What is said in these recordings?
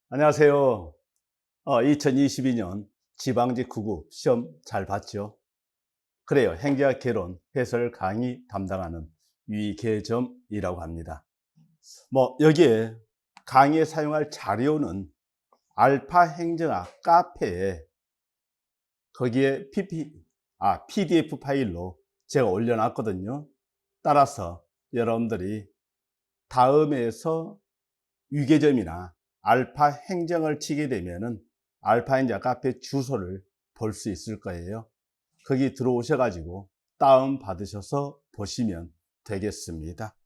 안녕하세요. 2022년 지방직 9급 시험 잘 봤죠? 그래요. 행제학 개론 해설 강의 담당하는 유이계점이라고 합니다. 여기에 강의에 사용할 자료는 알파 행정학 카페에 거기에 PDF 파일로 제가 올려놨거든요. 따라서 여러분들이 다음에서 유계점이나 알파 행정을 치게 되면은 알파 행정 카페 주소를 볼 수 있을 거예요. 거기 들어오셔가지고 다운 받으셔서 보시면 되겠습니다.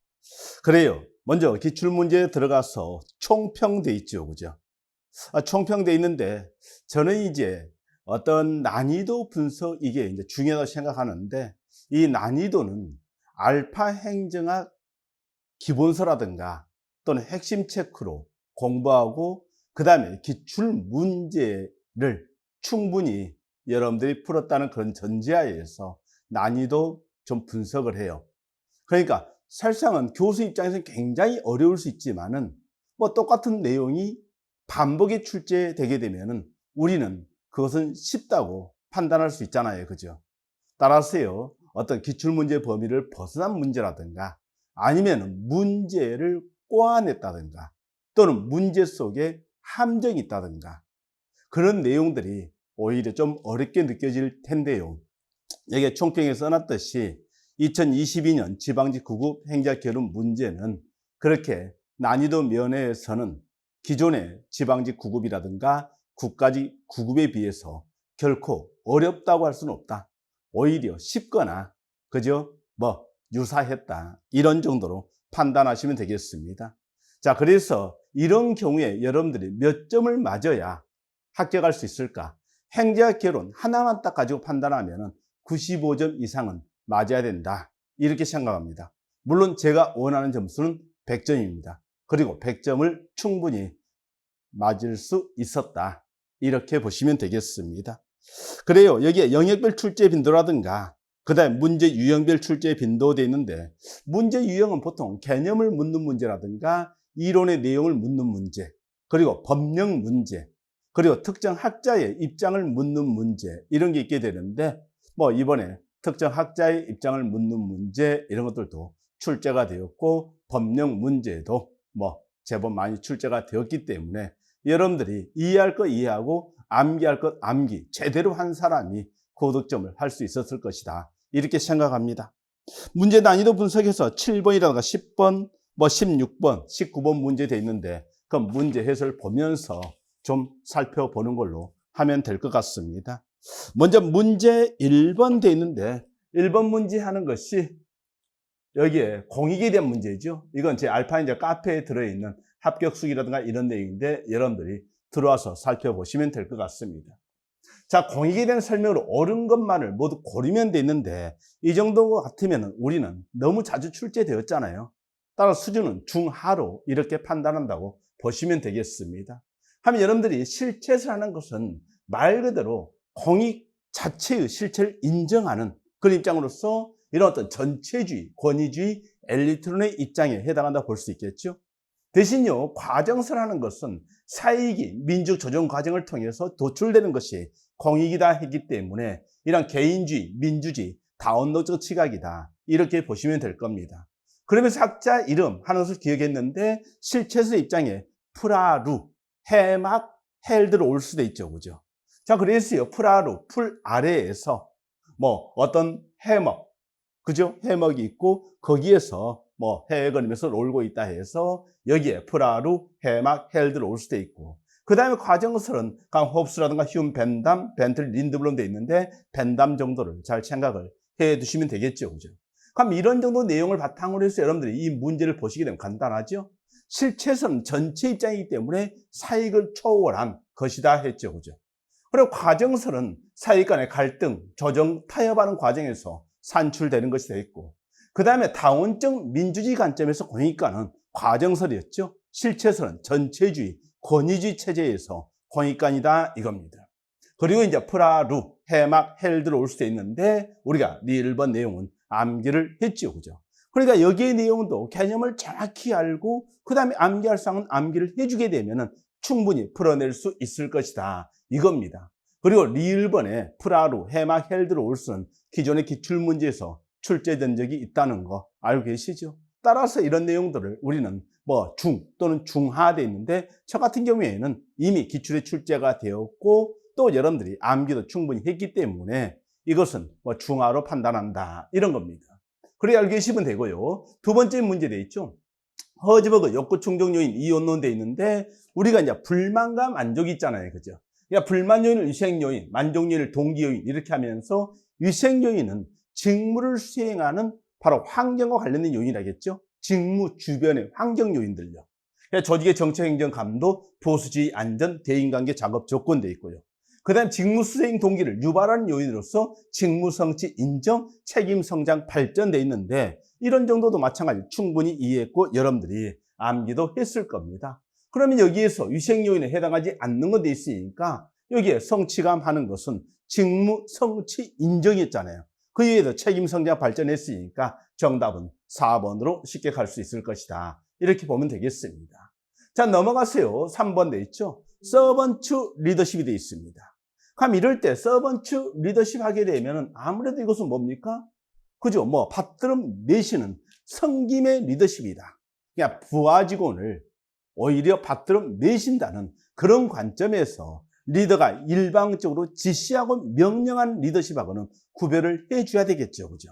그래요. 먼저 기출문제에 들어가서 총평돼 있죠. 그죠? 총평돼 있는데 저는 이제 어떤 난이도 분석 이게 이제 중요하다고 생각하는데 이 난이도는 알파 행정학 기본서라든가 또는 핵심 체크로 공부하고 그 다음에 기출 문제를 충분히 여러분들이 풀었다는 그런 전제하에서 난이도 좀 분석을 해요. 그러니까 사실상은 교수 입장에서는 굉장히 어려울 수 있지만은 똑같은 내용이 반복이 출제되게 되면은 우리는 그것은 쉽다고 판단할 수 있잖아요. 그죠? 따라서요, 어떤 기출문제 범위를 벗어난 문제라든가 아니면 문제를 꼬아냈다든가 또는 문제 속에 함정이 있다든가 그런 내용들이 오히려 좀 어렵게 느껴질 텐데요. 여기에 총평에 써놨듯이 2022년 지방직 9급 행정학 개론 문제는 그렇게 난이도 면에서는 기존의 지방직 9급이라든가 국가직 9급에 비해서 결코 어렵다고 할 수는 없다. 오히려 쉽거나 그저 유사했다. 이런 정도로 판단하시면 되겠습니다. 자, 그래서 이런 경우에 여러분들이 몇 점을 맞아야 합격할 수 있을까? 행제학 개론 하나만 딱 가지고 판단하면 95점 이상은 맞아야 된다. 이렇게 생각합니다. 물론 제가 원하는 점수는 100점입니다. 그리고 100점을 충분히 맞을 수 있었다. 이렇게 보시면 되겠습니다. 그래요. 여기에 영역별 출제 빈도라든가 그 다음에 문제 유형별 출제 빈도 되어 있는데 문제 유형은 보통 개념을 묻는 문제라든가 이론의 내용을 묻는 문제 그리고 법령 문제 그리고 특정 학자의 입장을 묻는 문제 이런 게 있게 되는데 이번에 특정 학자의 입장을 묻는 문제 이런 것들도 출제가 되었고 법령 문제도 제법 많이 출제가 되었기 때문에 여러분들이 이해할 거 이해하고 암기할 것 암기 제대로 한 사람이 고득점을 할 수 있었을 것이다. 이렇게 생각합니다. 문제 난이도 분석에서 7번이라든가 10번, 16번, 19번 문제 돼 있는데 그 문제 해설 보면서 좀 살펴보는 걸로 하면 될 것 같습니다. 먼저 문제 1번 돼 있는데 1번 문제 하는 것이 여기에 공익에 대한 문제죠. 이건 제 알파인저 카페에 들어있는 합격수기라든가 이런 내용인데 여러분들이 들어와서 살펴보시면 될 것 같습니다. 자, 공익에 대한 설명으로 옳은 것만을 모두 고르면 되는데 이 정도 같으면 우리는 너무 자주 출제되었잖아요. 따라 수준은 중하로 이렇게 판단한다고 보시면 되겠습니다. 하면 여러분들이 실체에서 하는 것은 말 그대로 공익 자체의 실체를 인정하는 그런 입장으로서 이런 어떤 전체주의, 권위주의, 엘리트론의 입장에 해당한다고 볼 수 있겠죠. 대신요, 과정서라는 것은 사익이 민족 조정 과정을 통해서 도출되는 것이 공익이다 했기 때문에 이런 개인주의, 민주주의, 다운로드적 시각이다. 이렇게 보시면 될 겁니다. 그러면서 학자 이름 하는 것을 기억했는데 실체에서 입장에 프라루, 해막, 헬드로 올 수도 있죠. 그죠? 자, 그래서요, 프라루, 풀 아래에서 어떤 해먹, 그죠? 해먹이 있고 거기에서 해에 걸리면서 놀고 있다 해서 여기에 프라루, 해막, 헬드로 올 수도 있고 그 다음에 과정설은 강 홉스라든가 휴움 벤담, 벤틀, 린드블럼 돼 있는데 벤담 정도를 잘 생각을 해 두시면 되겠죠. 그죠? 그럼 이런 정도 내용을 바탕으로 해서 여러분들이 이 문제를 보시게 되면 간단하죠? 실체선 전체 입장이기 때문에 사익을 초월한 것이다 했죠. 그죠? 그리고 과정설은 사익 간의 갈등, 조정, 타협하는 과정에서 산출되는 것이 되어 있고 그 다음에 다원적 민주주의 관점에서 공익관은 과정설이었죠. 실체설은 전체주의, 권위주의 체제에서 공익관이다 이겁니다. 그리고 이제 프라루, 해막, 헬드로 올 수도 있는데 우리가 1번 내용은 암기를 했죠. 그죠? 그러니까 여기의 내용도 개념을 정확히 알고 그 다음에 암기할 사항은 암기를 해주게 되면은 충분히 풀어낼 수 있을 것이다. 이겁니다. 그리고 리을번에 프라루, 해마, 헬드로 올수는 기존의 기출문제에서 출제된 적이 있다는 거 알고 계시죠? 따라서 이런 내용들을 우리는 뭐 중 또는 중하돼 있는데 저 같은 경우에는 이미 기출에 출제가 되었고 또 여러분들이 암기도 충분히 했기 때문에 이것은 뭐 중하로 판단한다 이런 겁니다. 그래 알고 계시면 되고요. 두 번째 문제 돼 있죠. 허즈버그 욕구 충족 요인 이원론 돼 있는데 우리가 이제 불만과 만족이 있잖아요. 그죠? 그러니까 불만 요인을 위생 요인, 만족 요인을 동기 요인 이렇게 하면서 위생 요인은 직무를 수행하는 바로 환경과 관련된 요인이라겠죠. 직무 주변의 환경 요인들요. 조직의 정책 행정 감독, 보수주의 안전, 대인관계 작업 조건 돼 있고요. 그 다음 직무 수행 동기를 유발하는 요인으로서 직무 성취 인정, 책임 성장 발전돼 있는데 이런 정도도 마찬가지로 충분히 이해했고 여러분들이 암기도 했을 겁니다. 그러면 여기에서 위생 요인에 해당하지 않는 거 돼 있으니까 여기에 성취감 하는 것은 직무 성취 인정이었잖아요. 그 이외에도 책임 성장 발전했으니까 정답은 4번으로 쉽게 갈 수 있을 것이다. 이렇게 보면 되겠습니다. 자, 넘어가세요. 3번 돼 있죠. 서번트 리더십이 돼 있습니다. 그럼 이럴 때 서번트 리더십 하게 되면 아무래도 이것은 뭡니까? 그죠? 뭐 받들음 내시는 섬김의 리더십이다. 그냥 부하 직원을 오히려 받들음 내신다는 그런 관점에서 리더가 일방적으로 지시하고 명령하는 리더십하고는 구별을 해줘야 되겠죠. 그죠?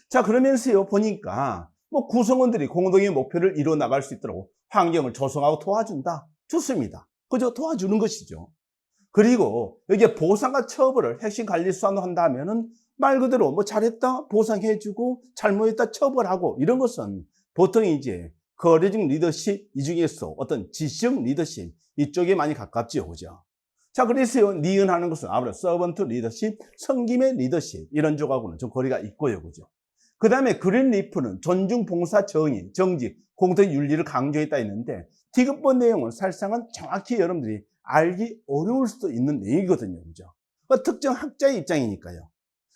자, 그러면서요, 보니까 뭐 구성원들이 공동의 목표를 이뤄 나갈 수 있도록 환경을 조성하고 도와준다. 좋습니다. 그죠? 도와주는 것이죠. 그리고 여기에 보상과 처벌을 핵심 관리 수단으로 한다면은 말 그대로 뭐 잘했다 보상해주고 잘못했다 처벌하고 이런 것은 보통 이제 거래적 리더십 이 중에서 어떤 지시형 리더십 이쪽에 많이 가깝지요. 그죠? 자, 그래서요, 니은하는 것은 아무래도 서번트 리더십, 섬김의 리더십 이런 쪽하고는 좀 거리가 있고요. 그죠? 그 다음에 그린리프는 존중, 봉사, 정의, 정직, 공동 윤리를 강조했다 했는데 디귿번 내용은 사실상은 정확히 여러분들이 알기 어려울 수도 있는 내용이거든요. 그죠? 특정 학자의 입장이니까요.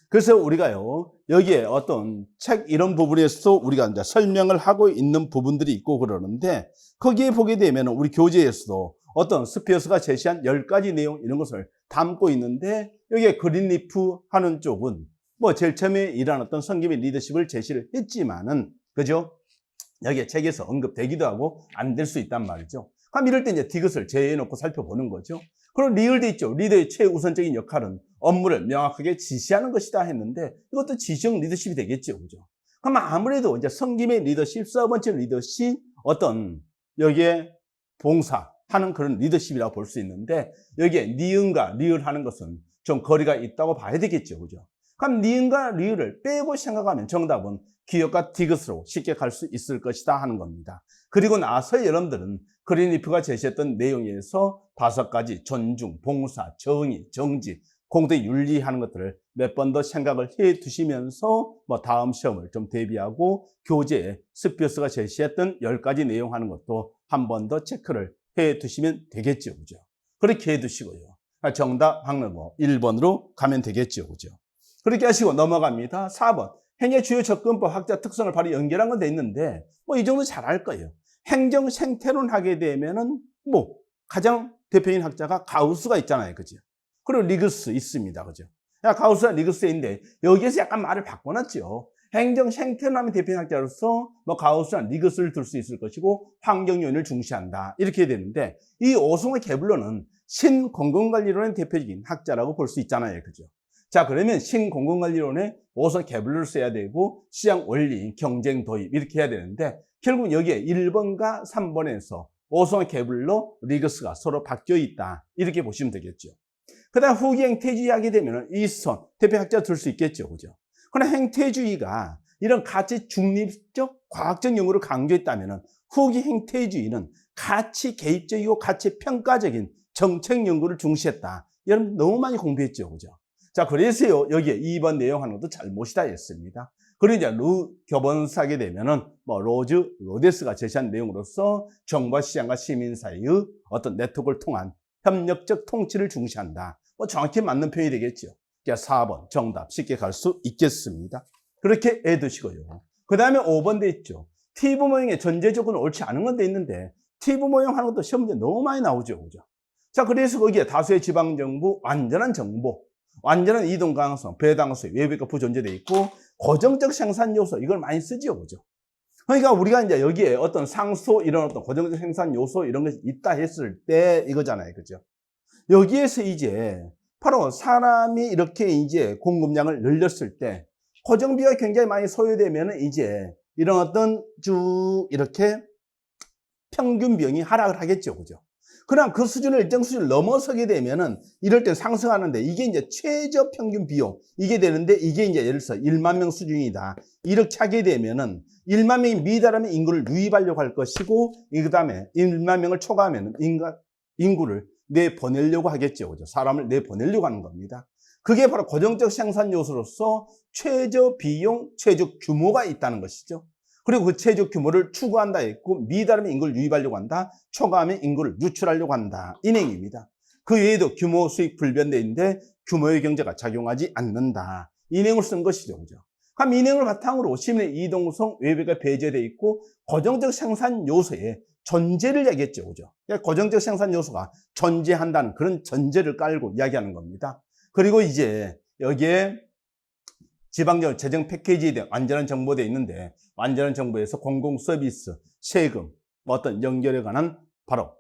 그래서 우리가요, 여기에 어떤 책 이런 부분에서 우리가 이제 설명을 하고 있는 부분들이 있고 그러는데 거기에 보게 되면 우리 교재에서도 어떤 스피어스가 제시한 10가지 내용 이런 것을 담고 있는데 여기에 그린리프 하는 쪽은 뭐 제일 처음에 이런 어떤 섬김의 리더십을 제시를 했지만은 그죠? 여기에 책에서 언급되기도 하고 안 될 수 있단 말이죠. 그럼 이럴 때 이제 디귿을 제외해놓고 살펴보는 거죠. 그리고 리을돼 있죠. 리더의 최우선적인 역할은 업무를 명확하게 지시하는 것이다 했는데 이것도 지시형 리더십이 되겠죠. 그죠? 그럼 아무래도 이제 섬김의 리더십, 서번트 리더십, 어떤 여기에 봉사하는 그런 리더십이라고 볼 수 있는데 여기에 니은과 리을 하는 것은 좀 거리가 있다고 봐야 되겠죠. 그죠? 그럼 니은과 리을을 빼고 생각하면 정답은 기억과 디귿으로 쉽게 갈 수 있을 것이다 하는 겁니다. 그리고 나서 여러분들은 그린리프가 제시했던 내용에서 5가지 존중, 봉사, 정의, 정직, 공동 윤리하는 것들을 몇 번 더 생각을 해 두시면서 뭐 다음 시험을 좀 대비하고 교재에 스피어스가 제시했던 10가지 내용 하는 것도 한 번 더 체크를 해 두시면 되겠죠. 그죠? 그렇게 해 두시고요. 정답 항목어 1번으로 가면 되겠죠. 그죠? 그렇게 하시고 넘어갑니다. 4번. 행의 주요 접근법 학자 특성을 바로 연결한 건 돼 있는데 뭐 이 정도 잘 알 거예요. 행정 생태론 하게 되면은 뭐 가장 대표인 학자가 가우스가 있잖아요. 그죠? 그리고 리그스 있습니다. 그죠? 가우스와 리그스인데 여기에서 약간 말을 바꿔놨죠. 행정 생태론 하면 대표인 학자로서 뭐 가우스와 리그스를 들 수 있을 것이고 환경 요인을 중시한다. 이렇게 되는데 이 오승호 개블러는 신공공관리론의 대표적인 학자라고 볼 수 있잖아요. 그죠? 자, 그러면 신공공관리론에 오승호 개블러를 써야 되고 시장 원리, 경쟁 도입 이렇게 해야 되는데 결국 여기에 1번과 3번에서 오승호 개블러, 리그스가 서로 바뀌어 있다. 이렇게 보시면 되겠죠. 그 다음 후기 행태주의 하게 되면 이스톤, 대표학자 들 수 있겠죠. 그죠? 그러나 행태주의가 이런 가치 중립적, 과학적 연구를 강조했다면 후기 행태주의는 가치 개입적이고 가치 평가적인 정책 연구를 중시했다. 여러분 너무 많이 공부했죠. 그죠? 자, 그래서요, 여기에 2번 내용 하는 것도 잘못이다 했습니다. 그리고 이제 교본서 하게 되면은 뭐 로데스가 제시한 내용으로서 정부와 시장과 시민 사이의 어떤 네트워크를 통한 협력적 통치를 중시한다. 뭐 정확히 맞는 표현이 되겠죠. 그러니까 4번 정답 쉽게 갈 수 있겠습니다. 그렇게 해두시고요. 그 다음에 5번 돼 있죠. 티브 모형의 전제 조건은 옳지 않은 건 돼 있는데 티브 모형 하는 것도 시험 문제 너무 많이 나오죠. 그죠? 자, 그래서 거기에 다수의 지방정부, 완전한 정보, 완전한 이동 가능성, 배당수, 외부가 부존재돼 있고 고정적 생산 요소 이걸 많이 쓰지요. 그죠? 그러니까 우리가 이제 여기에 어떤 상수 이런 어떤 고정적 생산 요소 이런 것이 있다 했을 때 이거잖아요. 그죠? 여기에서 이제 바로 사람이 이렇게 이제 공급량을 늘렸을 때 고정비가 굉장히 많이 소요되면 이제 이런 어떤 쭉 이렇게 평균 비용이 하락을 하겠죠. 그죠? 그럼 그 수준을 일정 수준을 넘어서게 되면은 이럴 때 상승하는데 이게 이제 최저 평균 비용 이게 되는데 이게 이제 예를 들어서 1만 명 수준이다. 이렇게 하게 되면은 1만 명이 미달하면 인구를 유입하려고 할 것이고 그 다음에 1만 명을 초과하면 인구를 내보내려고 하겠죠. 그죠? 사람을 내보내려고 하는 겁니다. 그게 바로 고정적 생산 요소로서 최저 비용, 최저 규모가 있다는 것이죠. 그리고 그 최저 규모를 추구한다 했고 미달하면 인구를 유입하려고 한다. 초과하면 인구를 유출하려고 한다. 이 내용입니다. 그 외에도 규모 수익 불변대인데 규모의 경제가 작용하지 않는다. 이 내용을 쓴 것이죠. 그죠? 그럼 이 내용을 바탕으로 시민의 이동성, 외부가 배제되어 있고 고정적 생산 요소의 존재를 이야기했죠. 그죠? 그러니까 고정적 생산 요소가 존재한다는 그런 전제를 깔고 이야기하는 겁니다. 그리고 이제 여기에 지방정 재정 패키지에 대한 완전한 정보도 있는데 완전한 정보에서 공공 서비스, 세금, 어떤 연결에 관한 바로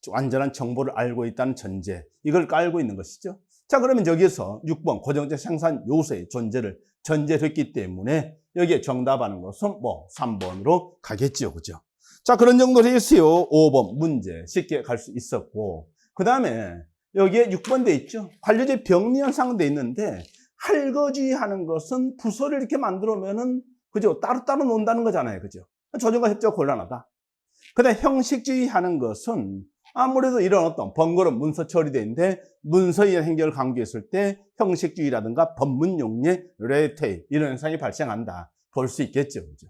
완전한 정보를 알고 있다는 전제 이걸 깔고 있는 것이죠. 자, 그러면 여기에서 6번 고정적 생산 요소의 존재를 전제로 했기 때문에 여기에 정답하는 것은 뭐 3번으로 가겠죠. 그죠? 자, 그런 정도로 했어요. 5번 문제 쉽게 갈 수 있었고 그 다음에 여기에 6번 돼 있죠. 관료제 병리 현상은 돼 있는데 할거주의 하는 것은 부서를 이렇게 만들어면은 그죠? 따로따로 논다는 거잖아요. 그죠? 조정과 협조가 곤란하다. 그 다음에 형식주의 하는 것은 아무래도 이런 어떤 번거로운 문서 처리되는데 문서의 행정을 강조했을 때 형식주의라든가 법문 용례, 레테이 이런 현상이 발생한다. 볼 수 있겠죠. 그죠?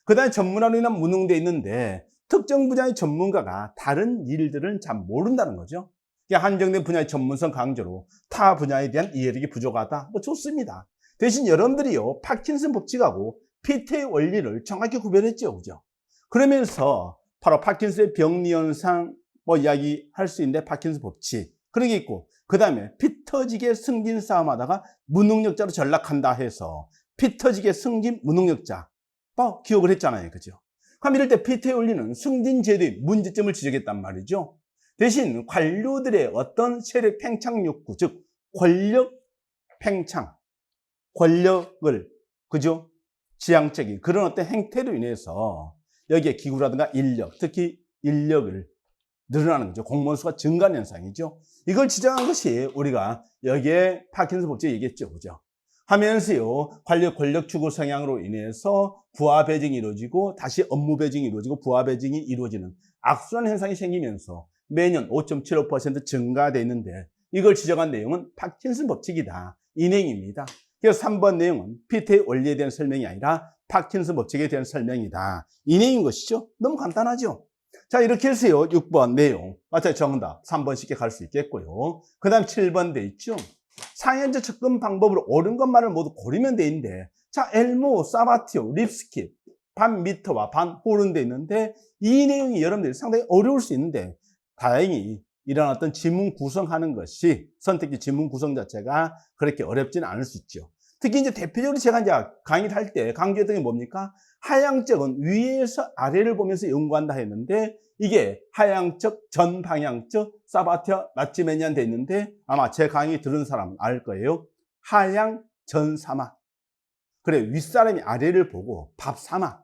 그 다음에 전문화로 인한 무능돼 있는데 특정 분야의 전문가가 다른 일들은 잘 모른다는 거죠. 한정된 분야의 전문성 강조로 타 분야에 대한 이해력이 부족하다. 뭐 좋습니다. 대신 여러분들이요, 파킨슨 법칙하고 피테의 원리를 정확히 구별했죠. 그죠? 그러면서 바로 파킨슨의 병리 현상 뭐 이야기할 수 있는데 파킨슨 법칙 그런 게 있고 그 다음에 피 터지게 승진 싸움하다가 무능력자로 전락한다 해서 피 터지게 승진 무능력자 기억을 했잖아요. 그죠? 그럼 이럴 때 피테의 원리는 승진 제도의 문제점을 지적했단 말이죠. 대신 관료들의 어떤 세력 팽창 욕구, 즉 권력 팽창, 권력을 그죠? 지향적인 그런 어떤 행태로 인해서 여기에 기구라든가 인력, 특히 인력을 늘어나는 거죠. 공무원 수가 증가하는 현상이죠. 이걸 지적한 것이 우리가 여기에 파킨슨 법칙 얘기했죠. 그죠? 하면서요, 관료 권력 추구 성향으로 인해서 부하 배정이 이루어지고 다시 업무 배정이 이루어지고 부하 배정이 이루어지는 악순환 현상이 생기면서 매년 5.75% 증가되어 있는데 이걸 지적한 내용은 파킨슨 법칙이다. 이 내용입니다. 그래서 3번 내용은 피테의 원리에 대한 설명이 아니라 파킨슨 법칙에 대한 설명이다. 이 내용인 것이죠. 너무 간단하죠. 자, 이렇게 해서요. 6번 내용. 맞아요. 정답. 3번 쉽게 갈 수 있겠고요. 그 다음 7번 돼 있죠. 상현적 접근 방법으로 옳은 것만을 모두 고르면 돼 있는데 자, 엘모, 사바티오, 립스키, 반 미터와 반 홀은 돼 있는데 이 내용이 여러분들이 상당히 어려울 수 있는데 다행히 이런 어떤 지문 구성하는 것이 선택지 지문 구성 자체가 그렇게 어렵지는 않을 수 있죠. 특히 이제 대표적으로 제가 이제 강의를 할 때 강조했던 게 뭡니까? 하향적은 위에서 아래를 보면서 연구한다 했는데 이게 하향적, 전방향적, 사바티아, 마치메니안 돼 있는데 아마 제 강의 들은 사람은 알 거예요. 하향, 전사마. 그래, 윗사람이 아래를 보고 밥 사마.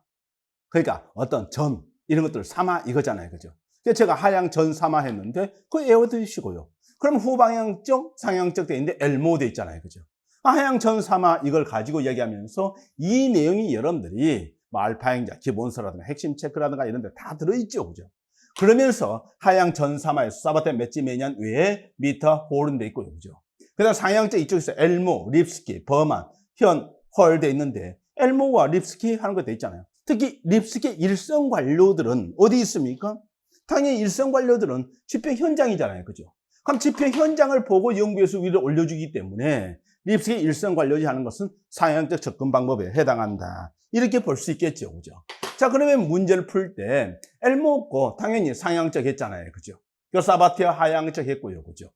그러니까 어떤 전, 이런 것들 사마 이거잖아요. 그죠? 그래서 제가 하향, 전사마 했는데 그거 외워두시고요. 그럼 후방향적, 상향적 돼 있는데 엘모 돼 있잖아요. 그죠? 하향, 전사마 이걸 가지고 이야기하면서 이 내용이 여러분들이 알파행자, 기본서라든가 핵심 체크라든가 이런 데 다 들어있죠. 그죠? 그러면서 하향 전사마에서 사바테 매치메니안 외에 미터 홀은 돼 있고요. 그죠? 그 다음 상향적 이쪽에서 엘모, 립스키, 버만, 현, 헐 돼 있는데 엘모와 립스키 하는 거 돼 있잖아요. 특히 립스키 일선 관료들은 어디 있습니까? 당연히 일선 관료들은 집행 현장이잖아요. 그죠? 그럼 집행 현장을 보고 연구해서 위로 올려주기 때문에 립스키 일선 관료지 하는 것은 상향적 접근 방법에 해당한다. 이렇게 볼 수 있겠죠. 그죠? 자, 그러면 문제를 풀 때 엘모 없고 당연히 상향적 했잖아요. 그죠? 그 사바티아 하향적 했고요. 그죠?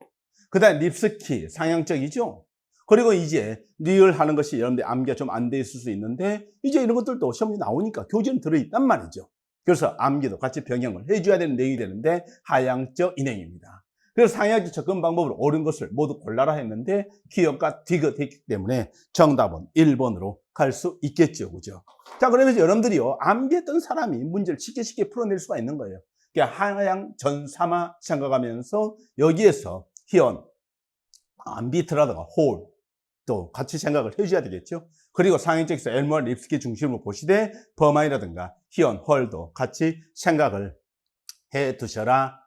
그 다음에 립스키 상향적이죠? 그리고 이제 리얼 하는 것이 여러분들 암기가 좀 안 돼 있을 수 있는데 이제 이런 것들도 시험에 나오니까 교재는 들어있단 말이죠. 그래서 암기도 같이 병행을 해줘야 되는 내용이 되는데 하향적 인행입니다. 그래서 상향적 접근 방법으로 옳은 것을 모두 골라라 했는데 기억과 디귿 했기 때문에 정답은 1번으로 갈 수 있겠죠. 그죠? 자, 그러면서 여러분들이요, 암기했던 사람이 문제를 쉽게 풀어낼 수가 있는 거예요. 그러니까 하향 전삼화 생각하면서 여기에서 희연, 암비트라든가 홀, 또 같이 생각을 해줘야 되겠죠. 그리고 상행적에서 엘모와 립스키 중심으로 보시되 버마이라든가 희연, 헐도 같이 생각을 해 두셔라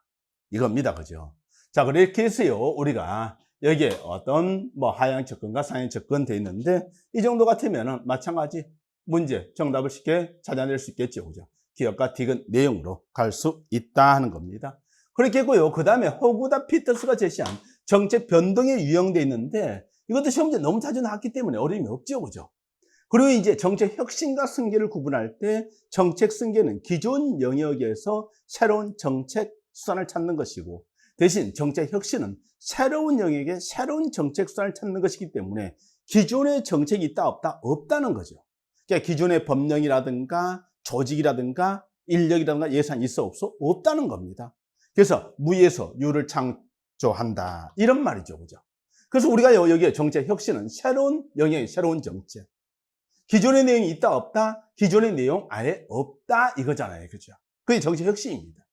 이겁니다. 그죠? 자, 그렇게 해서요, 우리가 여기에 어떤 하향 접근과 상향 접근 돼 있는데 이 정도 같으면은 마찬가지 문제 정답을 쉽게 찾아낼 수 있겠죠. 그죠? 기억과 디귿 내용으로 갈 수 있다 하는 겁니다. 그렇게 했고요. 그 다음에 허구다 피터스가 제시한 정책 변동에 유형돼 있는데 이것도 시험제 너무 자주 나왔기 때문에 어려움이 없죠. 그죠? 그리고 이제 정책 혁신과 승계를 구분할 때 정책 승계는 기존 영역에서 새로운 정책 수단을 찾는 것이고 대신 정책 혁신은 새로운 영역에 새로운 정책 수단을 찾는 것이기 때문에 기존의 정책이 있다 없다 없다는 거죠. 그러니까 기존의 법령이라든가 조직이라든가 인력이라든가 예산이 있어 없어 없다는 겁니다. 그래서 무에서 유를 창조한다 이런 말이죠. 그죠? 그래서 우리가 여기에 정책 혁신은 새로운 영역의 새로운 정책. 기존의 내용이 있다 없다? 기존의 내용 아예 없다 이거잖아요. 그죠? 그게 정책 혁신입니다.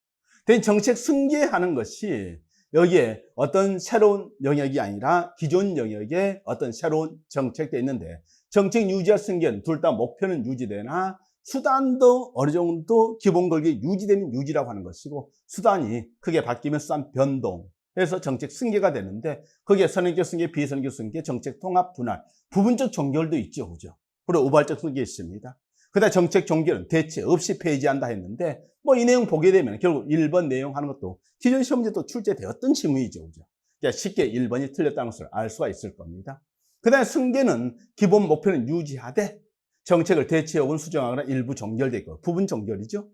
대신 정책 승계하는 것이 여기에 어떤 새로운 영역이 아니라 기존 영역에 어떤 새로운 정책도 있는데 정책 유지와 승계는 둘 다 목표는 유지되나 수단도 어느 정도 기본 걸기 유지되면 유지라고 하는 것이고 수단이 크게 바뀌면 수단 변동 해서 정책 승계가 되는데 거기에 선행적 승계, 비선행적 승계, 정책 통합 분할, 부분적 종결도 있죠. 그죠? 그리고 우발적 승계 있습니다. 그다음 정책 종결은 대체 없이 폐지한다 했는데 이 내용 보게 되면 결국 1번 내용 하는 것도 기존 시험제도 출제되었던 지문이죠. 그죠? 그러니까 쉽게 1번이 틀렸다는 것을 알 수가 있을 겁니다. 그다음에 승계는 기본 목표는 유지하되 정책을 대체 혹은 수정하거나 일부 종결돼 있고 부분 종결이죠.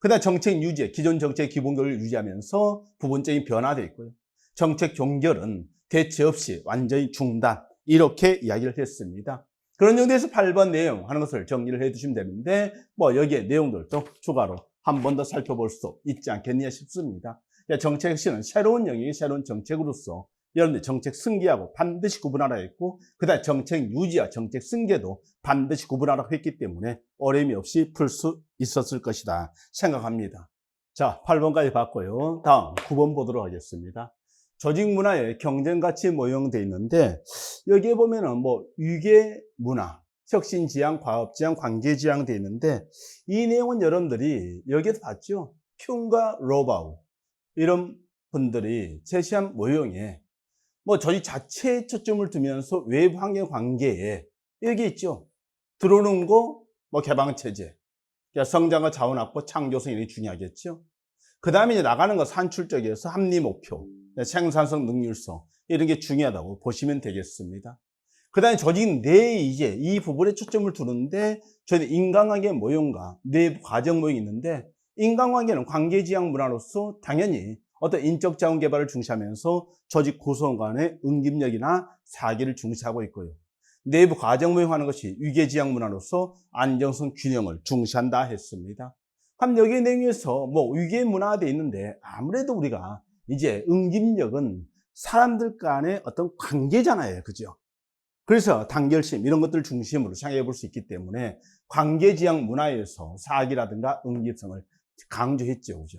그다음 정책 유지, 기존 정책 기본결을 유지하면서 부분적인 변화돼 있고요. 정책 종결은 대체 없이 완전히 중단 이렇게 이야기를 했습니다. 그런 정도에서 8번 내용 하는 것을 정리를 해 두시면 되는데 여기에 내용들도 추가로 한 번 더 살펴볼 수 있지 않겠냐 싶습니다. 정책 혁신은 새로운 영역의 새로운 정책으로서 여러분들 정책 승계하고 반드시 구분하라 했고 그다음 정책 유지와 정책 승계도 반드시 구분하라고 했기 때문에 어려움이 없이 풀 수 있었을 것이다 생각합니다. 자, 8번까지 봤고요. 다음 9번 보도록 하겠습니다. 조직 문화에 경쟁가치 모형되어 있는데 여기에 보면은 위계 문화, 혁신 지향, 과업 지향, 관계 지향 되어 있는데 이 내용은 여러분들이 여기에서 봤죠? 흄과 로바우 이런 분들이 제시한 모형에 조직 자체에 초점을 두면서 외부 환경 관계에 여기 있죠. 들어오는 거 개방 체제, 그러니까 성장과 자원 확보, 창조성 이런 게 중요하겠죠. 그 다음에 이제 나가는 거 산출 쪽에서 합리 목표, 생산성, 능률성 이런 게 중요하다고 보시면 되겠습니다. 그 다음에 조직 내에 이제 이 부분에 초점을 두는데 저희는 인간관계 모형과 내부 과정 모형이 있는데 인간관계는 관계지향 문화로서 당연히 어떤 인적 자원 개발을 중시하면서 조직 구성 간의 응집력이나 사기를 중시하고 있고요. 내부 과정 모형하는 것이 위계지향 문화로서 안정성 균형을 중시한다 했습니다. 그럼 여기 내용에서 위계 문화가 돼 있는데 아무래도 우리가 이제 응집력은 사람들 간의 어떤 관계잖아요. 그죠? 그래서 단결심 이런 것들을 중심으로 생각해 볼 수 있기 때문에 관계지향 문화에서 사기라든가 응집성을 강조했죠. 그죠?